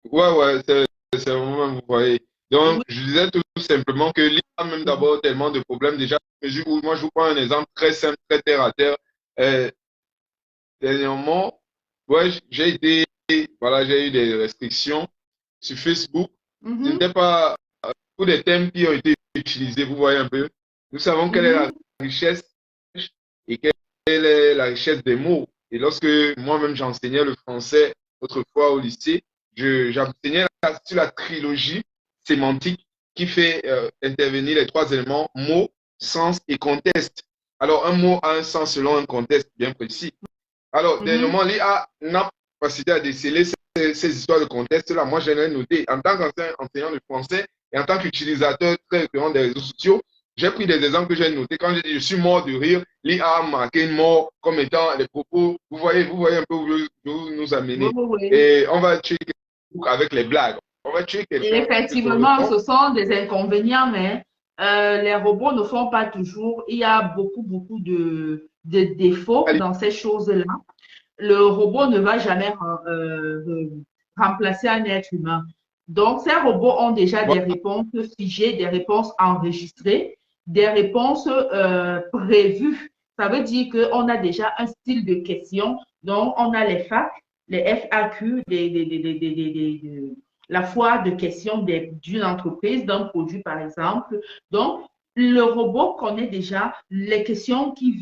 Ouais, ouais, c'est vraiment, vous voyez. Donc, Oui. je disais tout simplement que l'IA a même d'abord tellement de problèmes déjà, à la mesure où moi je vous prends un exemple très simple, très terre à terre. Euh, Dernièrement, ouais, j'ai été, voilà, j'ai eu des restrictions sur Facebook. Ce Mhm, n'était pas pour des thèmes qui ont été utilisés, vous voyez un peu. Nous savons quelle est la mhm. richesse et quelle est la richesse des mots. Et lorsque moi-même j'enseignais le français autrefois au lycée, j'enseignais sur la trilogie sémantique qui fait intervenir les trois éléments mot, sens et contexte. Alors, un mot a un sens selon un contexte bien précis. Alors, Mhm. dernièrement, l'IA n'a pas capacité à déceler ces histoires de contexte-là. Moi, je l'ai noté en tant qu'enseignant de français et en tant qu'utilisateur très récurrent des réseaux sociaux. J'ai pris des exemples que j'ai notés. Quand j'ai dit je suis mort de rire, l'IA a marqué une mort comme étant les propos. Vous voyez un peu où vous nous Oui, amenez. oui, oui. Et on va tuer quelqu'un avec les blagues. On va tuer Et quelqu'un avec son effectivement, répond. ce sont des inconvénients, mais les robots ne font pas toujours. Il y a beaucoup, beaucoup de défauts dans ces choses-là. Le robot ne va jamais remplacer un être humain. Donc, ces robots ont déjà des réponses figées, des réponses enregistrées, des réponses prévues. Ça veut dire qu'on a déjà un style de question. Donc, on a les FAQ, les FAQ, la foire de questions d'une entreprise, d'un produit, par exemple. Donc, le robot connaît déjà les questions qui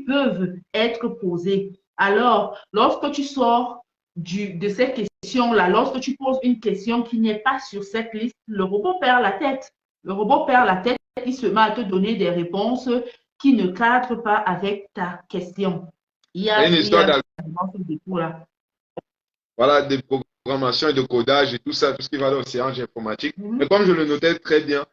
peuvent être posées. Alors, lorsque tu sors de ces questions-là, lorsque tu poses une question qui n'est pas sur cette liste, le robot perd la tête. Le robot perd la tête, il se met à te donner des réponses qui ne cadrent pas avec ta question. C'est une Il y histoire a vraiment ce défaut-là. voilà, de programmation et de codage et tout ça, tout ce qui va dans le séance informatique. Mais Mhm, comme je le notais très bien,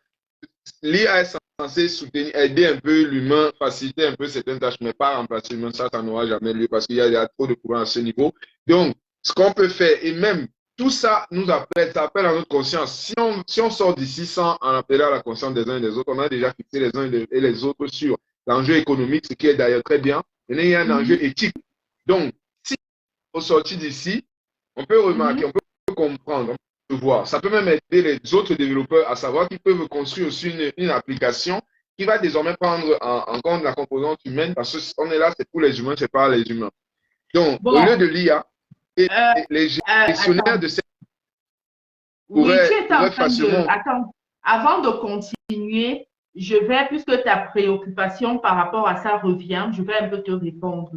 l'IA est censée soutenir, aider un peu l'humain, faciliter un peu certaines tâches, mais pas remplacer l'humain. Ça n'aura jamais lieu parce qu'il y a trop de courants à ce niveau. Donc, ce qu'on peut faire, et même tout ça nous appelle, ça appelle à notre conscience. Si on sort d'ici sans en appeler à la conscience des uns et des autres, on a déjà fixé les uns et les autres sur l'enjeu économique, ce qui est d'ailleurs très bien. Et il y a un enjeu mhm, éthique. Donc, si on sortit d'ici, on peut remarquer, mhm. on peut comprendre, on peut voir. Ça peut même aider les autres développeurs à savoir qu'ils peuvent construire aussi une application qui va désormais prendre en compte la composante humaine parce qu'on est là, c'est pour les humains, c'est pas les humains. Donc, au lieu Bon, de l'IA, euh, les gestionnaires attends. de ces Oui, tu étais en pourraient train de... facilement. Attends, avant de continuer, je vais, puisque ta préoccupation par rapport à ça revient, je vais un peu te répondre.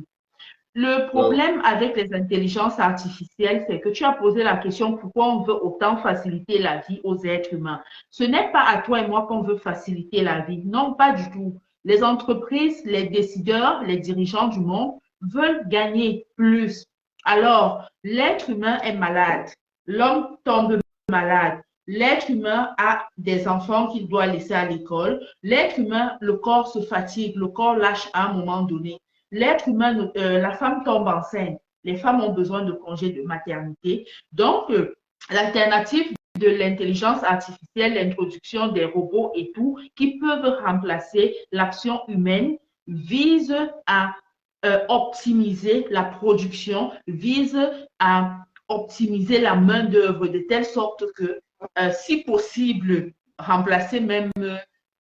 Le Wow. problème avec les intelligences artificielles, c'est que tu as posé la question pourquoi on veut autant faciliter la vie aux êtres humains. Ce n'est pas à toi et moi qu'on veut faciliter la vie. Non, pas du tout. Les entreprises, les décideurs, les dirigeants du monde veulent gagner plus. Alors, l'être humain est malade. L'homme tombe malade. L'être humain a des enfants qu'il doit laisser à l'école. L'être humain, le corps se fatigue, le corps lâche à un moment donné. L'être humain, la femme tombe enceinte. Les femmes ont besoin de congés de maternité. Donc, l'alternative de l'intelligence artificielle, l'introduction des robots et tout, qui peuvent remplacer l'action humaine, vise à optimiser la production, vise à optimiser la main-d'œuvre de telle sorte que, si possible, remplacer même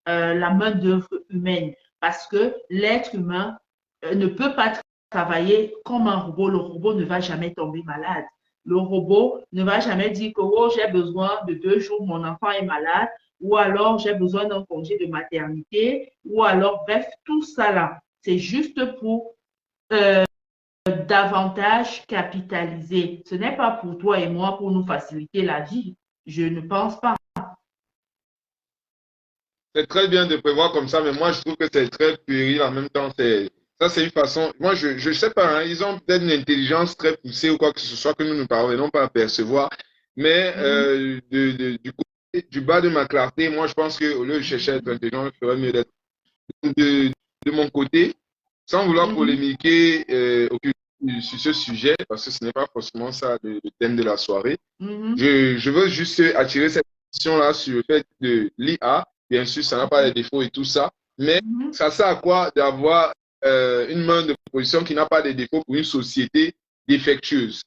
la main-d'œuvre humaine. Parce que l'être humain ne peut pas travailler comme un robot. Le robot ne va jamais tomber malade. Le robot ne va jamais dire que oh, j'ai besoin de 2 jours, mon enfant est malade, ou alors j'ai besoin d'un congé de maternité, ou alors, bref, tout ça là, c'est juste pour euh, davantage capitaliser. Ce n'est pas pour toi et moi pour nous faciliter la vie. Je ne pense pas. C'est très bien de prévoir comme ça, mais moi, je trouve que c'est très puéril en même temps. Ça, c'est une façon. Moi, je sais pas, hein, ils ont peut-être une intelligence très poussée ou quoi que ce soit que nous ne parvenons pas à percevoir. Mais Mm -hmm. du côté, du bas de ma clarté, moi, je pense qu'au lieu de chercher à être intelligent, il ferait mieux d'être de mon côté, sans vouloir Mm -hmm. polémiquer sur ce sujet, parce que ce n'est pas forcément ça le thème de la soirée. Mm -hmm. Je veux juste attirer cette attention-là sur le fait de l'IA. Bien sûr, ça n'a pas de défauts et tout ça, mais Mm -hmm. ça sert à quoi d'avoir une main de proposition qui n'a pas de défauts pour une société défectueuse?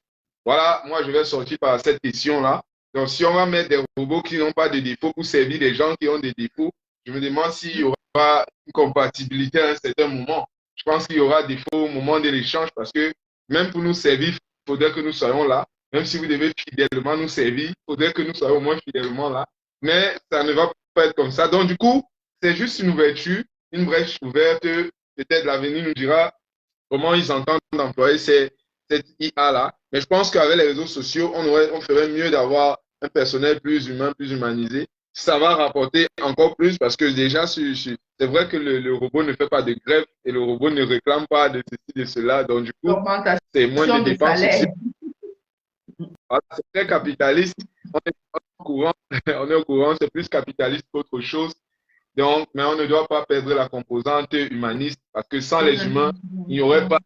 Voilà, moi je vais sortir par cette question-là. Donc, si on va mettre des robots qui n'ont pas de défauts pour servir des gens qui ont des défauts, je me demande s'il y aura une compatibilité à un certain moment. Je pense qu'il y aura des défauts au moment de l'échange parce que même pour nous servir, il faudrait que nous soyons là. Même si vous devez fidèlement nous servir, il faudrait que nous soyons au moins fidèlement là. Mais ça ne va pas être comme ça. Donc, du coup, c'est juste une ouverture, une brèche ouverte. Peut-être l'avenir nous dira comment ils entendent employer cette IA-là. Mais je pense qu'avec les réseaux sociaux, on ferait mieux d'avoir un personnel plus humain, plus humanisé. Ça va rapporter encore plus parce que déjà, c'est vrai que le robot ne fait pas de grève et le robot ne réclame pas de ceci, de cela. Donc, du coup, c'est moins de Augmentation de dépenses aussi. salaire. Voilà, c'est très capitaliste. On est au courant, on est au courant, c'est plus capitaliste qu'autre chose. Donc, mais on ne doit pas perdre la composante humaniste parce que sans les humains, il n'y aurait pas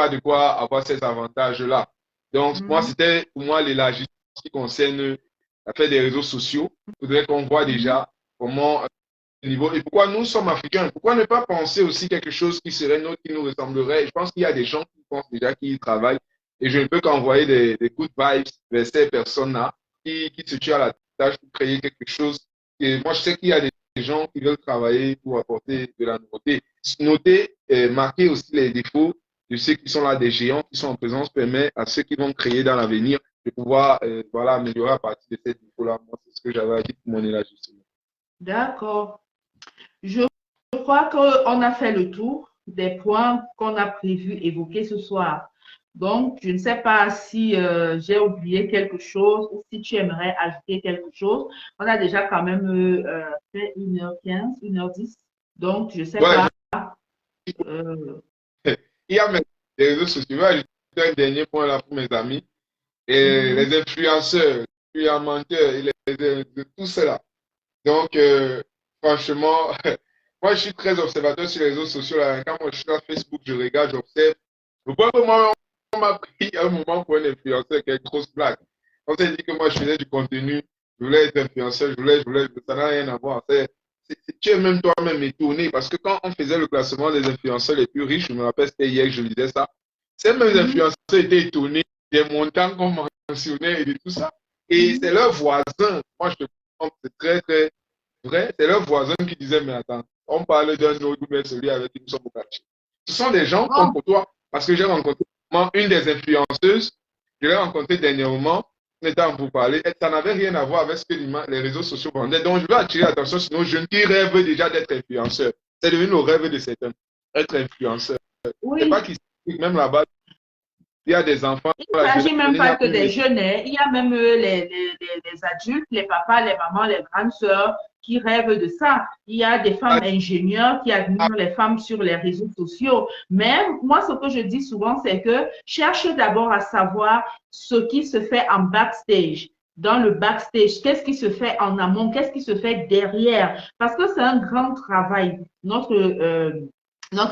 de quoi avoir ces avantages-là. Donc, moi, c'était pour moi l'élargissement qui concerne l'affaire des réseaux sociaux. Il faudrait qu'on voit déjà comment niveau. Et pourquoi nous sommes africains? Pourquoi ne pas penser aussi quelque chose qui serait nôtre, qui nous ressemblerait? Je pense qu'il y a des gens qui pensent déjà, qui y travaillent. Et je ne peux qu'envoyer des good vibes vers ces personnes-là qui se tuent à la tâche pour créer quelque chose. Et moi, je sais qu'il y a des gens qui veulent travailler pour apporter de la nouveauté. Noter, marquer aussi les défauts de ceux qui sont là, des géants qui sont en présence, permet à ceux qui vont créer dans l'avenir de pouvoir voilà, améliorer à partir de ces défauts-là. Moi, c'est ce que j'avais à dire pour mon élargissement. D'accord. Je crois qu'on a fait le tour des points qu'on a prévu évoquer ce soir. Donc, je ne sais pas si j'ai oublié quelque chose ou si tu aimerais ajouter quelque chose. On a déjà quand même fait 1h15, 1h10. Donc, je ne sais Ouais, pas. euh, il y a même les réseaux sociaux. Je vais ajouter un dernier point là pour mes amis. Et mhm, les influenceurs, influenceurs, et de tout cela. Donc, franchement, moi, je suis très observateur sur les réseaux sociaux. Là. Quand moi, je suis sur Facebook, je regarde, j'observe. Je vois que moi, on m'a pris un moment pour un influenceur qui est une grosse blague. On s'est dit que moi, je faisais du contenu, je voulais être influenceur, ça n'a rien à voir. Tu es même toi-même étonné parce que quand on faisait le classement des influenceurs les plus riches, je me rappelle, c'était hier que je lisais ça, ces mêmes mhm. influenceurs étaient étonnés des montants qu'on mentionnait et de tout ça. Et c'est leurs voisins, moi je te comprends, c'est très, très vrai, c'est leurs voisins qui disaient, mais attends, on parle d'un autre, mais celui avec qui nous sommes au quartier. Ce sont des gens comme Bon, pour toi, parce que j'ai rencontré une des influenceuses, je l'ai rencontrée dernièrement, on était en pour parler, et ça n'avait rien à voir avec ce que les réseaux sociaux vendaient. Donc, je veux attirer l'attention sur nos jeunes qui rêvent déjà d'être influenceurs. C'est devenu le rêve de certains, être influenceur. C'est pas oui. qu'ils même là-bas, il y a des enfants, Il la ne jeunesse, s'agit même il n'y pas a que plus des de jeunes, hein. Il y a même les adultes, les papas, les mamans, les grandes sœurs qui rêvent de ça. Il y a des femmes ingénieurs qui admirent les femmes sur les réseaux sociaux. Mais moi, ce que je dis souvent, c'est que cherche d'abord à savoir ce qui se fait en backstage. Dans le backstage, qu'est-ce qui se fait en amont, qu'est-ce qui se fait derrière, parce que c'est un grand travail. Notre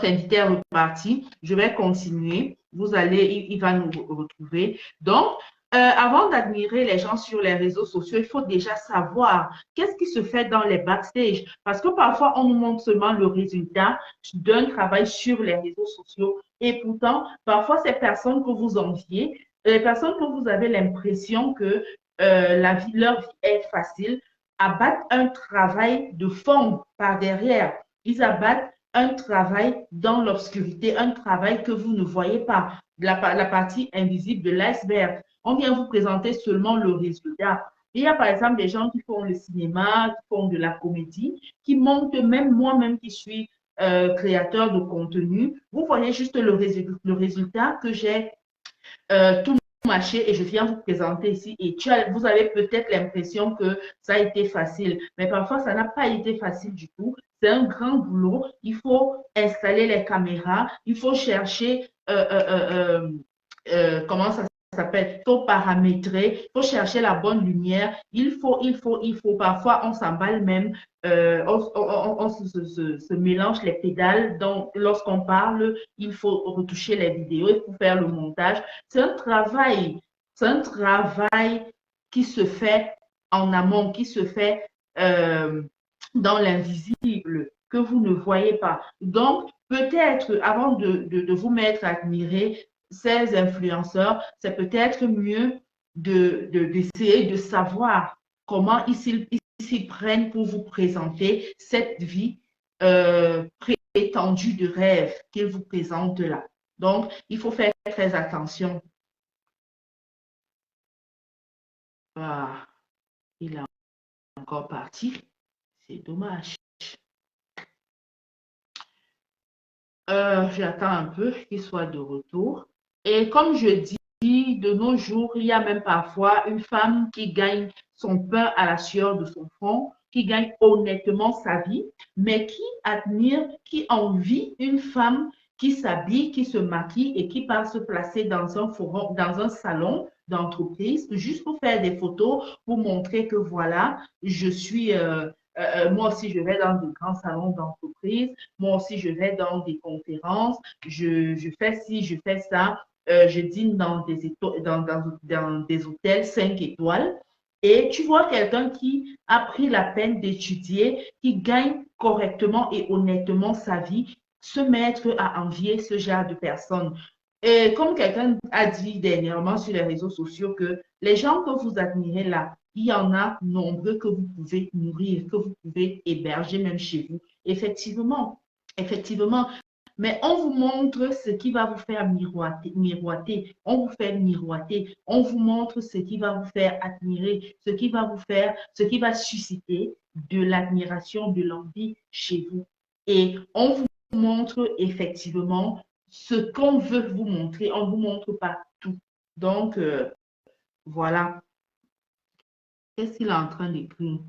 invité est reparti. Je vais continuer. Vous allez, il va nous retrouver. Donc, avant d'admirer les gens sur les réseaux sociaux, il faut déjà savoir qu'est-ce qui se fait dans les backstage. Parce que parfois, on nous montre seulement le résultat d'un travail sur les réseaux sociaux. Et pourtant, parfois, ces personnes que vous enviez, les personnes que vous avez l'impression que leur vie est facile, abattent un travail de fond par derrière. Ils abattent un travail dans l'obscurité, un travail que vous ne voyez pas, la partie invisible de l'iceberg. On vient vous présenter seulement le résultat. Il y a par exemple des gens qui font le cinéma, qui font de la comédie, qui montent, même moi-même qui suis créateur de contenu, vous voyez juste le résultat que j'ai tout marché et je viens vous présenter ici. Et vous avez peut-être l'impression que ça a été facile, mais parfois ça n'a pas été facile du tout. C'est un grand boulot. Il faut installer les caméras, il faut chercher comment ça s'appelle, il faut paramétrer, il faut chercher la bonne lumière, parfois on s'emballe même, on se mélange les pédales, donc lorsqu'on parle, il faut retoucher les vidéos, il faut faire le montage. C'est un travail qui se fait en amont, qui se fait dans l'invisible, que vous ne voyez pas. Donc, peut-être, avant de vous mettre à admirer ces influenceurs, c'est peut-être mieux d'essayer de savoir comment ils s'y prennent pour vous présenter cette vie prétendue de rêve qu'ils vous présentent là. Donc, il faut faire très attention. Ah, il est encore parti. C'est dommage. J'attends un peu qu'il soit de retour. Et comme je dis, de nos jours, il y a même parfois une femme qui gagne son pain à la sueur de son front, qui gagne honnêtement sa vie, mais qui admire, qui envie une femme qui s'habille, qui se maquille et qui part se placer dans un forum, dans un salon d'entreprise, juste pour faire des photos, pour montrer que voilà, je suis, moi aussi je vais dans de grands salons d'entreprise, moi aussi je vais dans des conférences, je fais ci, je fais ça, je dîne dans des hôtels 5 étoiles. Et tu vois quelqu'un qui a pris la peine d'étudier, qui gagne correctement et honnêtement sa vie, se mettre à envier ce genre de personnes. Et comme quelqu'un a dit dernièrement sur les réseaux sociaux que les gens que vous admirez là, il y en a nombreux que vous pouvez nourrir, que vous pouvez héberger même chez vous. Effectivement, effectivement. Mais on vous montre ce qui va vous faire miroiter, on vous fait miroiter, on vous montre ce qui va vous faire admirer, ce qui va vous faire, ce qui va susciter de l'admiration, de l'envie chez vous. Et on vous montre effectivement ce qu'on veut vous montrer, on ne vous montre pas tout. Donc, voilà. Qu'est-ce qu'il est en train d'écrire?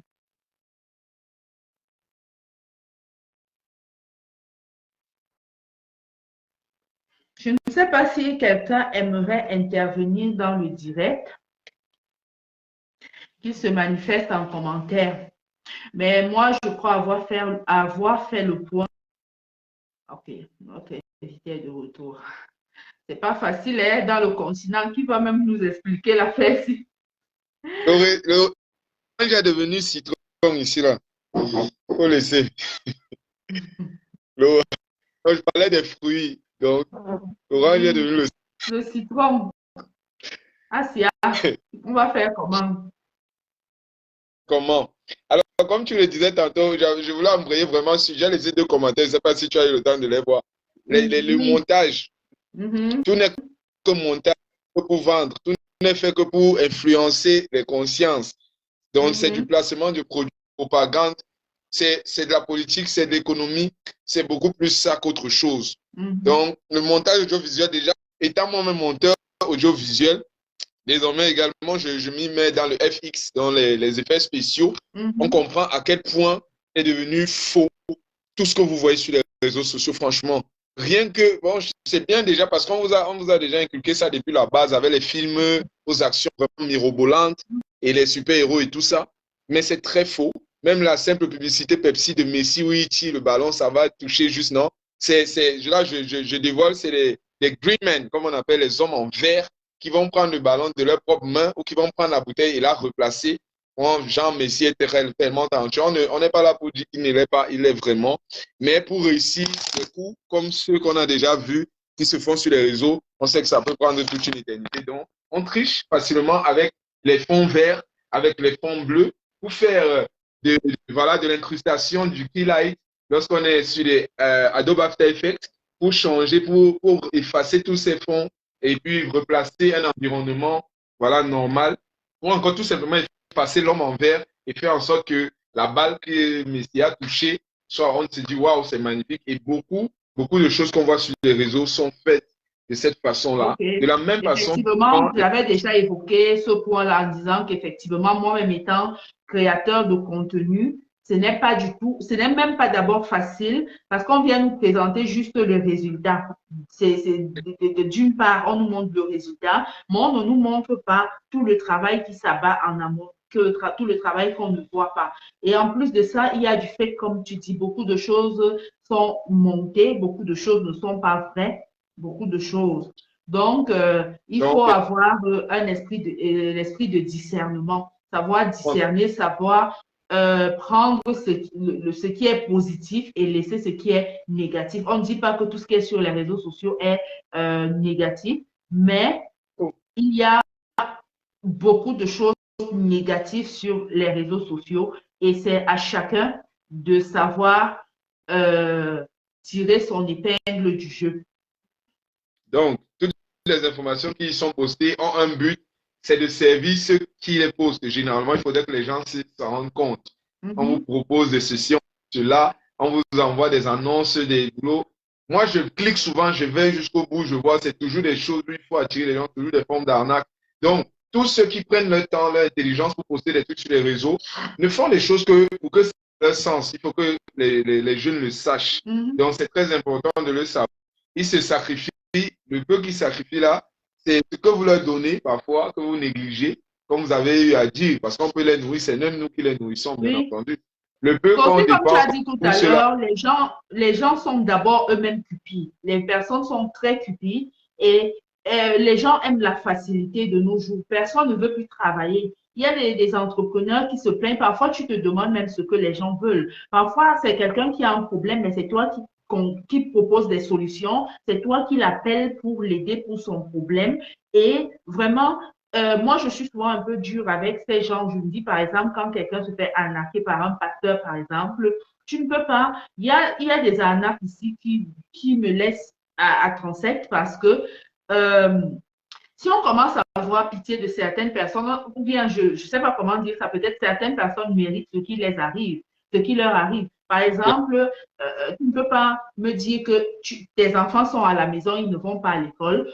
Je ne sais pas si quelqu'un aimerait intervenir dans le direct, qu'il se manifeste en commentaire. Mais moi, je crois avoir fait le point. Ok, notre invité est de retour. C'est pas facile hein, dans le continent. Qui va même nous expliquer l'affaire ici? L'orange est devenu citron ici, là. Faut laisser. Je parlais des fruits. Donc, l'orange est devenu le citron. Ah, si, on va faire comment? Comment? Alors, comme tu le disais tantôt, je voulais embrayer vraiment sur. J'ai laissé deux commentaires. Je ne sais pas si tu as eu le temps de les voir. Le Oui. montage. Tout n'est que montage pour vendre. Tout n'est fait que pour influencer les consciences. Donc, c'est du placement de produits, propagande. C'est de la politique, c'est de l'économie. C'est beaucoup plus ça qu'autre chose. Donc, le montage audiovisuel, déjà, étant moi-même monteur audiovisuel, désormais également, je m'y mets dans le FX, dans les effets spéciaux. On comprend à quel point est devenu faux tout ce que vous voyez sur les réseaux sociaux, franchement. Rien que, bon, c'est bien déjà parce qu'on vous a déjà inculqué ça depuis la base avec les films aux actions vraiment mirobolantes et les super-héros et tout ça. Mais c'est très faux. Même la simple publicité Pepsi de Messi où il tire le ballon, ça va toucher juste, non? Là, je dévoile, c'est les green men, comme on appelle les hommes en vert, qui vont prendre le ballon de leurs propres mains ou qui vont prendre la bouteille et la replacer. Jean Messi est tellement talentueux. On n'est pas là pour dire qu'il ne l'est pas, il l'est vraiment. Mais pour réussir des coups comme ceux qu'on a déjà vus qui se font sur les réseaux, on sait que ça peut prendre toute une éternité. Donc, on triche facilement avec les fonds verts, avec les fonds bleus pour faire de l'incrustation du key light lorsqu'on est sur les Adobe After Effects pour changer, pour effacer tous ces fonds et puis replacer un environnement voilà, normal ou encore tout simplement passer l'homme en vert et faire en sorte que la balle que Messi a touchée, soit on se dit waouh, c'est magnifique. Et beaucoup de choses qu'on voit sur les réseaux sont faites de cette façon-là. Okay. De la même façon. Effectivement, j'avais déjà évoqué ce point-là en disant qu'effectivement, moi-même étant créateur de contenu, ce n'est pas du tout, ce n'est même pas d'abord facile parce qu'on vient nous présenter juste le résultat. D'une part, on nous montre le résultat, mais on ne nous montre pas tout le travail qui s'abat en amont, tout le travail qu'on ne voit pas. Et en plus de ça, il y a du fait, comme tu dis, beaucoup de choses sont montées, beaucoup de choses ne sont pas vraies, beaucoup de choses. Donc, il faut avoir l'esprit de discernement, savoir discerner, savoir prendre ce qui est positif et laisser ce qui est négatif. On ne dit pas que tout ce qui est sur les réseaux sociaux est négatif, mais il y a beaucoup de choses négatives sur les réseaux sociaux et c'est à chacun de savoir euh, tirer son épingle du jeu. Donc, toutes les informations qui y sont postées ont un but, c'est de servir ceux qui les postent. Généralement, il faudrait que les gens s'en rendent compte. Mm On vous -hmm. propose de ceci, cela, on vous envoie des annonces, des boulots. Moi, je clique souvent, je vais jusqu'au bout, je vois, c'est toujours des choses où il faut attirer les gens, toujours des formes d'arnaque. Donc, tous ceux qui prennent leur temps, leur intelligence pour poster des trucs sur les réseaux ne font les choses que pour que ça ait leur sens. Il faut que les jeunes le sachent. Mm -hmm. Donc, c'est très important de le savoir. Ils se sacrifient. Le peu qu'ils sacrifient là, c'est ce que vous leur donnez parfois, que vous négligez, comme vous avez eu à dire, parce qu'on peut les nourrir, c'est même nous qui les nourrissons, bien Oui. entendu. Le peu qu'on Aussi, comme tu dépense as dit tout pour à cela, l'heure, les gens sont d'abord eux-mêmes cupides. Les personnes sont très cupides et les gens aiment la facilité de nos jours. Personne ne veut plus travailler. Il y a des entrepreneurs qui se plaignent. Parfois, tu te demandes même ce que les gens veulent. Parfois, c'est quelqu'un qui a un problème, mais c'est toi qui propose des solutions. C'est toi qui l'appelles pour l'aider pour son problème. Et vraiment, moi, je suis souvent un peu dure avec ces gens. Je me dis, par exemple, quand quelqu'un se fait arnaquer par un pasteur, par exemple, tu ne peux pas. Il y a des arnaques ici qui me laissent à transept parce que euh, si on commence à avoir pitié de certaines personnes, ou bien je ne sais pas comment dire ça, peut-être certaines personnes méritent ce qui les arrive, ce qui leur arrive. Par exemple, tu ne peux pas me dire que tes enfants sont à la maison, ils ne vont pas à l'école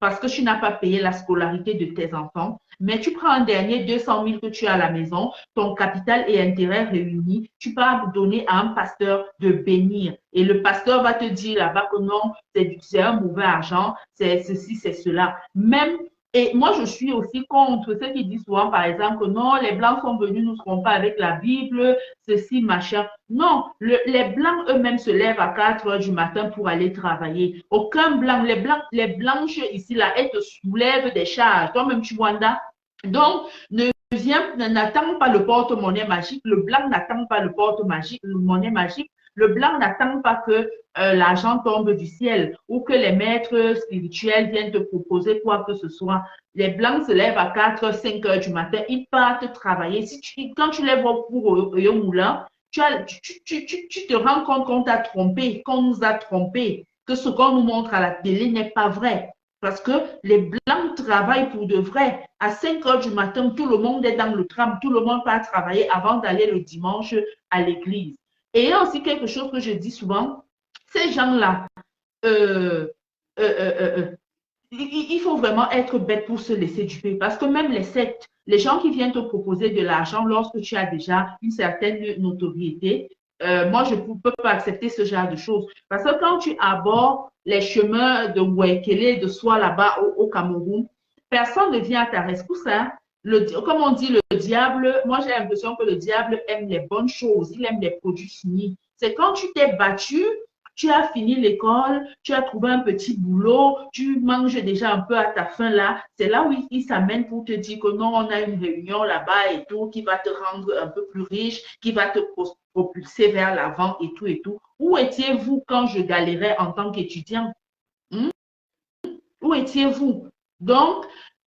parce que tu n'as pas payé la scolarité de tes enfants. Mais tu prends un dernier 200 000 que tu as à la maison, ton capital et intérêt réunis, tu peux donner à un pasteur de bénir. Et le pasteur va te dire là-bas que non, c'est un mauvais argent, c'est ceci, c'est cela. Même et moi, je suis aussi contre ceux qui disent souvent, par exemple, que non, les Blancs sont venus, nous ne serons pas avec la Bible, ceci, machin. Non, les Blancs eux-mêmes se lèvent à 4 heures du matin pour aller travailler. Aucun Blanc, les Blanches ici, là, elles te soulèvent des charges. Toi-même, tu vois, donc, n'attends pas le porte-monnaie magique. Le blanc n'attend pas le porte-monnaie magique. Le blanc n'attend pas que l'argent tombe du ciel ou que les maîtres spirituels viennent te proposer quoi que ce soit. Les blancs se lèvent à 4, 5 heures du matin, ils partent travailler. Quand tu les vois pour au moulin, tu te rends compte qu'on t'a trompé, qu'on nous a trompé, que ce qu'on nous montre à la télé n'est pas vrai. Parce que les Blancs travaillent pour de vrai. À 5 heures du matin, tout le monde est dans le tram, tout le monde part travailler avant d'aller le dimanche à l'église. Et il y a aussi quelque chose que je dis souvent, ces gens-là, euh, euh, euh, euh, il faut vraiment être bête pour se laisser duper. Parce que même les sectes, les gens qui viennent te proposer de l'argent lorsque tu as déjà une certaine notoriété, moi, je ne peux pas accepter ce genre de choses. Parce que quand tu abordes les chemins de Wekele, de soi là-bas au Cameroun, personne ne vient à ta rescousse. Hein. Comme on dit, le diable, moi j'ai l'impression que le diable aime les bonnes choses, il aime les produits finis. C'est quand tu t'es battu, tu as fini l'école, tu as trouvé un petit boulot, tu manges déjà un peu à ta faim là, c'est là où il s'amène pour te dire que non, on a une réunion là-bas et tout, qui va te rendre un peu plus riche, qui va te propulser vers l'avant et tout et tout. Où étiez-vous quand je galérais en tant qu'étudiant? Hmm? Où étiez-vous? Donc,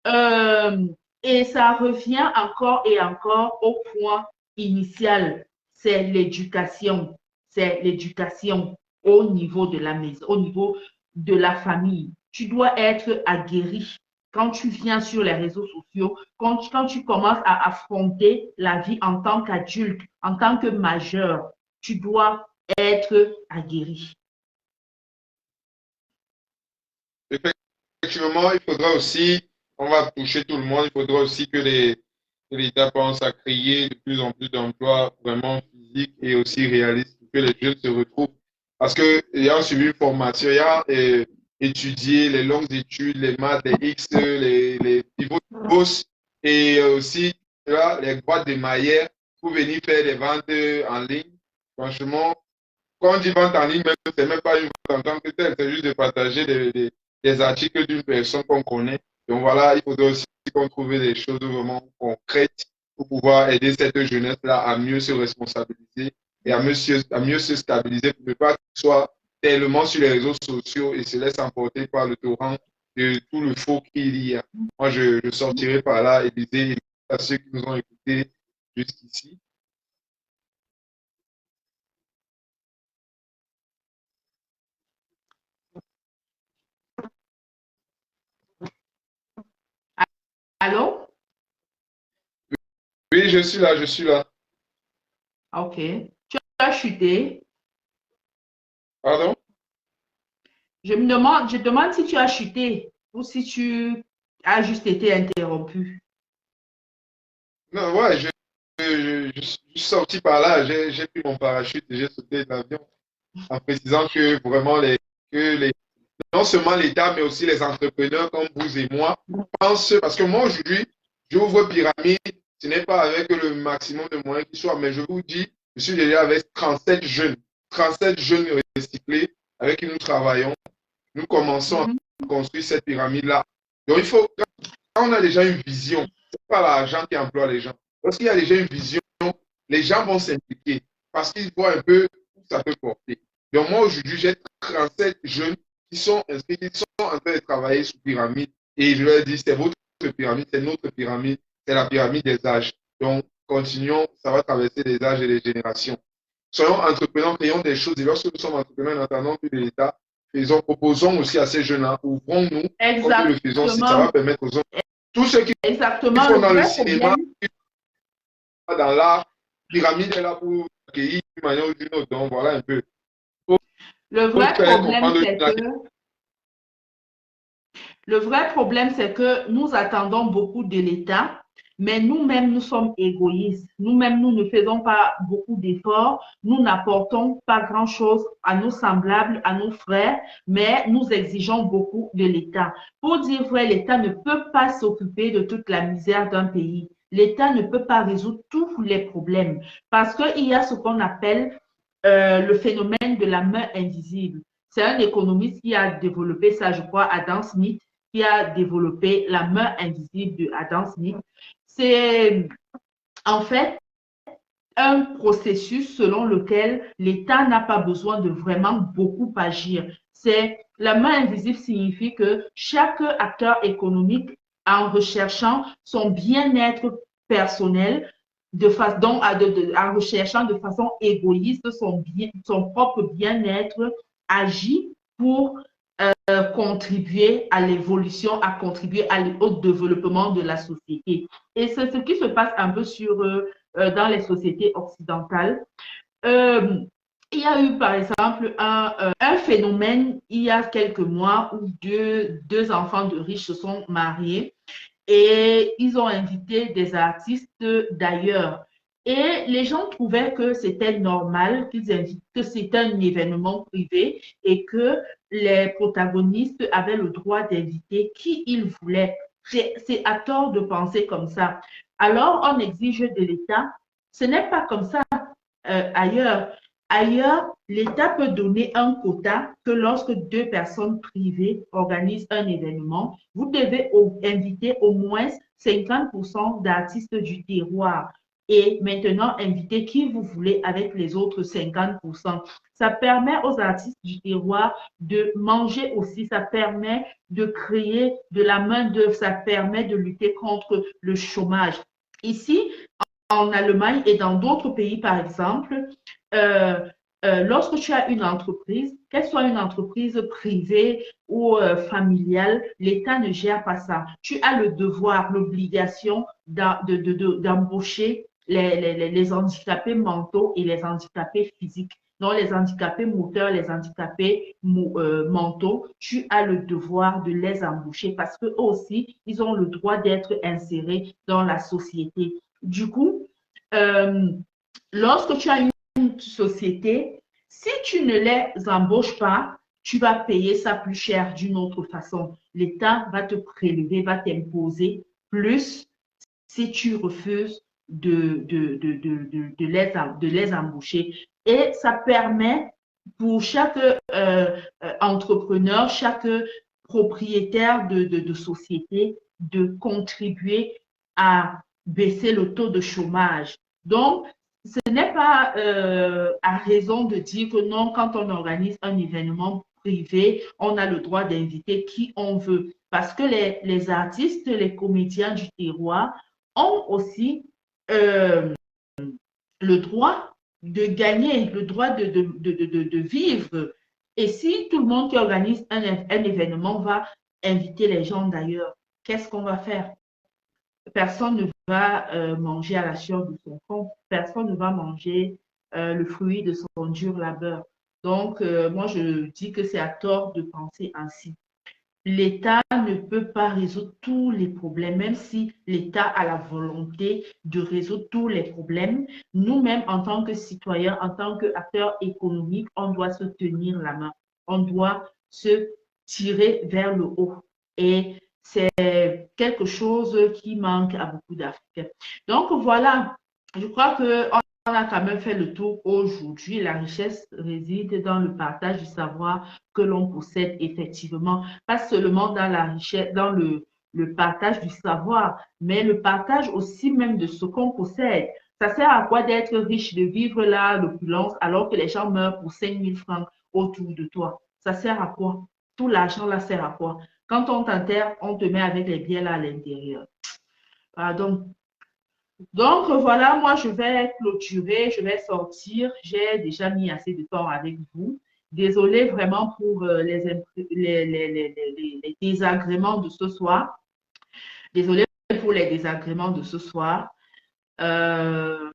euh, et ça revient encore et encore au point initial, c'est l'éducation. C'est l'éducation au niveau de la maison, au niveau de la famille. Tu dois être aguerri quand tu viens sur les réseaux sociaux, quand tu commences à affronter la vie en tant qu'adulte, en tant que majeur, tu dois être aguerri. effectivement, il faudra aussi, on va toucher tout le monde, il faudra aussi que l'État pense à créer de plus en plus d'emplois vraiment physiques et aussi réalistes pour que les jeunes se retrouvent. Parce que ayant suivi une formation, ayant étudié les longues études, les maths, les X, les niveaux de bourse et aussi là, les boîtes de Maillère pour venir faire des ventes en ligne, franchement, quand on dit vente en ligne, même, c'est même pas une vente en tant que telle, c'est juste de partager des articles d'une personne qu'on connaît. Donc voilà, il faudrait aussi qu'on trouve des choses vraiment concrètes pour pouvoir aider cette jeunesse-là à mieux se responsabiliser et à mieux se stabiliser pour ne pas qu'ils soient tellement sur les réseaux sociaux et se laissent emporter par le torrent de tout le faux qu'il y a. Moi, je sortirai par là et disais à ceux qui nous ont écoutés jusqu'ici. Allô? Oui, je suis là, je suis là. Ok. Tu as chuté. Pardon? Je demande si tu as chuté ou si tu as juste été interrompu. Non, ouais, je suis sorti par là, j'ai pris mon parachute et j'ai sauté de l'avion en précisant que vraiment non seulement l'État, mais aussi les entrepreneurs comme vous et moi pensent, parce que moi aujourd'hui, j'ouvre pyramide, ce n'est pas avec le maximum de moyens qui soit, mais je vous dis, je suis déjà avec 37 jeunes recyclés avec qui nous travaillons. Nous commençons Mhm. à construire cette pyramide-là. Donc il faut, quand on a déjà une vision, ce n'est pas l'argent qui emploie les gens. Lorsqu'il y a déjà une vision, les gens vont s'impliquer parce qu'ils voient un peu où ça peut porter. Donc moi, aujourd'hui, j'ai 37 jeunes qui sont inscrits, qui sont en train de travailler sur pyramide. Et je leur dis, c'est votre pyramide, c'est notre pyramide, c'est la pyramide des âges. Donc, continuons, ça va traverser les âges et les générations. Soyons entrepreneurs, créons des choses. Et lorsque nous sommes entrepreneurs, n'attendons plus de l'État, proposons aussi à ces jeunes-là, ouvrons-nous comme nous le faisons, si ça va Exactement. permettre aux autres. Tous ceux qui Exactement. font Le dans le vrai cinéma, problème, dans l'art, pyramide est là pour accueillir d'une manière ou d'une autre. Donc voilà un peu. le Pour vrai faire problème, comprendre c'est que Le vrai problème, c'est que nous attendons beaucoup de l'État, mais nous-mêmes, nous sommes égoïstes. Nous-mêmes, nous ne faisons pas beaucoup d'efforts. Nous n'apportons pas grand-chose à nos semblables, à nos frères, mais nous exigeons beaucoup de l'État. Pour dire vrai, l'État ne peut pas s'occuper de toute la misère d'un pays. L'État ne peut pas résoudre tous les problèmes parce qu'il y a ce qu'on appelle le phénomène de la main invisible. C'est un économiste qui a développé ça, je crois, Adam Smith, qui a développé la main invisible de Adam Smith. C'est en fait un processus selon lequel l'État n'a pas besoin de vraiment beaucoup agir. C'est la main invisible signifie que chaque acteur économique, en recherchant son bien-être personnel, en recherchant de façon égoïste son propre bien-être, agit pour contribuer à l'évolution, à contribuer au développement de la société. Et c'est ce qui se passe un peu dans les sociétés occidentales. Euh, il y a eu, par exemple, un phénomène il y a quelques mois où deux enfants de riches se sont mariés et ils ont invité des artistes d'ailleurs. Et les gens trouvaient que c'était normal qu'ils invitent, que c'était un événement privé et que les protagonistes avaient le droit d'inviter qui ils voulaient. C'est à tort de penser comme ça. Alors, on exige de l'État. Ce n'est pas comme ça ailleurs. Ailleurs, l'État peut donner un quota que lorsque deux personnes privées organisent un événement, vous devez inviter au moins 50% d'artistes du terroir et maintenant inviter qui vous voulez avec les autres 50%. Ça permet aux artistes du terroir de manger aussi, ça permet de créer de la main-d'œuvre, ça permet de lutter contre le chômage. Ici, en Allemagne et dans d'autres pays, par exemple, euh, lorsque tu as une entreprise, qu'elle soit une entreprise privée ou familiale, l'État ne gère pas ça. Tu as le devoir, l'obligation d'embaucher les handicapés mentaux et les handicapés physiques. Donc, les handicapés moteurs, les handicapés mentaux, tu as le devoir de les embaucher parce qu'eux aussi, ils ont le droit d'être insérés dans la société. Du coup, euh, lorsque tu as une société, si tu ne les embauches pas, tu vas payer ça plus cher d'une autre façon. L'État va te prélever, va t'imposer plus si tu refuses de les embaucher. Et ça permet pour chaque entrepreneur, chaque propriétaire de société de contribuer à baisser le taux de chômage. Donc, ce n'est pas à raison de dire que non, quand on organise un événement privé, on a le droit d'inviter qui on veut. parce que les artistes, les comédiens du terroir ont aussi euh, le droit de gagner, le droit de vivre. Et si tout le monde qui organise un événement va inviter les gens d'ailleurs, qu'est-ce qu'on va faire? Personne ne va manger à la sueur de son front, personne ne va manger le fruit de son dur labeur. Donc, moi, je dis que c'est à tort de penser ainsi. L'État ne peut pas résoudre tous les problèmes, même si l'État a la volonté de résoudre tous les problèmes. Nous-mêmes, en tant que citoyens, en tant qu'acteurs économiques, on doit se tenir la main. On doit se tirer vers le haut. Et c'est quelque chose qui manque à beaucoup d'Africains. Donc voilà, je crois qu'on a quand même fait le tour aujourd'hui. La richesse réside dans le partage du savoir que l'on possède effectivement, pas seulement dans la richesse, dans le partage du savoir, mais le partage aussi même de ce qu'on possède. Ça sert à quoi d'être riche, de vivre là, l'opulence, alors que les gens meurent pour 5 000 francs autour de toi? Ça sert à quoi? Tout l'argent là sert à quoi? Quand on t'enterre, on te met avec les biens là à l'intérieur. Pardon. Donc voilà, moi je vais clôturer, je vais sortir. J'ai déjà mis assez de temps avec vous. Désolée vraiment pour les désagréments de ce soir. Désolée pour les désagréments de ce soir. Euh,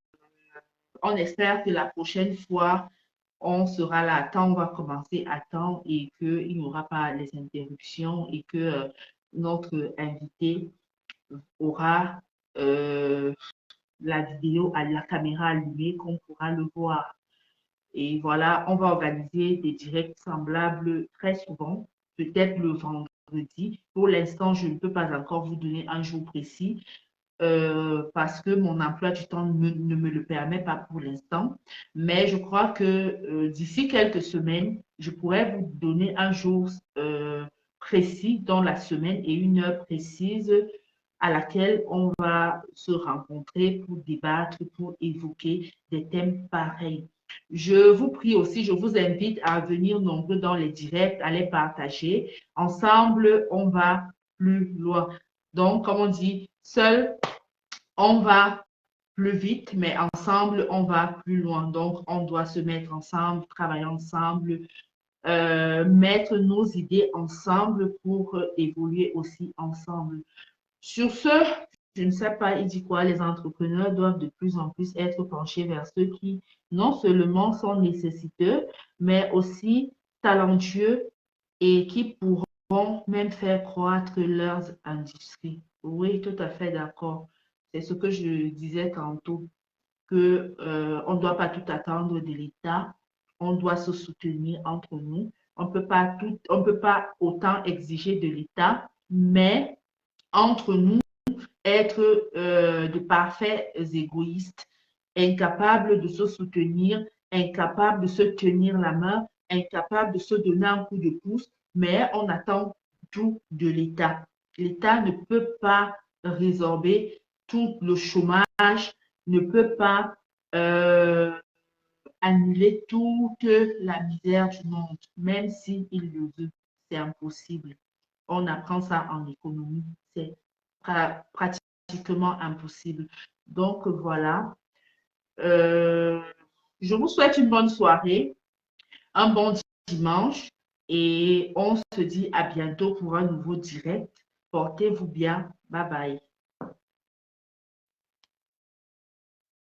on espère que la prochaine fois, on sera là à temps, on va commencer à temps et qu'il n'y aura pas les interruptions et que notre invité aura la vidéo à la caméra allumée, qu'on pourra le voir. Et voilà, on va organiser des directs semblables très souvent, peut-être le vendredi. Pour l'instant, je ne peux pas encore vous donner un jour précis parce que mon emploi du temps ne me le permet pas pour l'instant. Mais je crois que d'ici quelques semaines, je pourrais vous donner un jour précis dans la semaine et une heure précise à laquelle on va se rencontrer pour débattre, pour évoquer des thèmes pareils. Je vous prie aussi, je vous invite à venir nombreux dans les directs, à les partager. Ensemble, on va plus loin. Donc, comme on dit, seul, on va plus vite, mais ensemble, on va plus loin. Donc, on doit se mettre ensemble, travailler ensemble, mettre nos idées ensemble pour évoluer aussi ensemble. Sur ce, je ne sais pas, il dit quoi, les entrepreneurs doivent de plus en plus être penchés vers ceux qui non seulement sont nécessiteux, mais aussi talentueux et qui pourront même faire croître leurs industries. Oui, tout à fait d'accord. C'est ce que je disais tantôt, que on ne doit pas tout attendre de l'État, on doit se soutenir entre nous. On peut pas autant exiger de l'État, mais entre nous, être de parfaits égoïstes, incapables de se soutenir, incapables de se tenir la main, incapables de se donner un coup de pouce, mais on attend tout de l'État. L'État ne peut pas résorber tout le chômage, ne peut pas annuler toute la misère du monde, même s'il le veut. C'est impossible. On apprend ça en économie. C'est pratiquement impossible. Donc voilà. Euh, je vous souhaite une bonne soirée, un bon dimanche et on se dit à bientôt pour un nouveau direct. Portez-vous bien. Bye bye.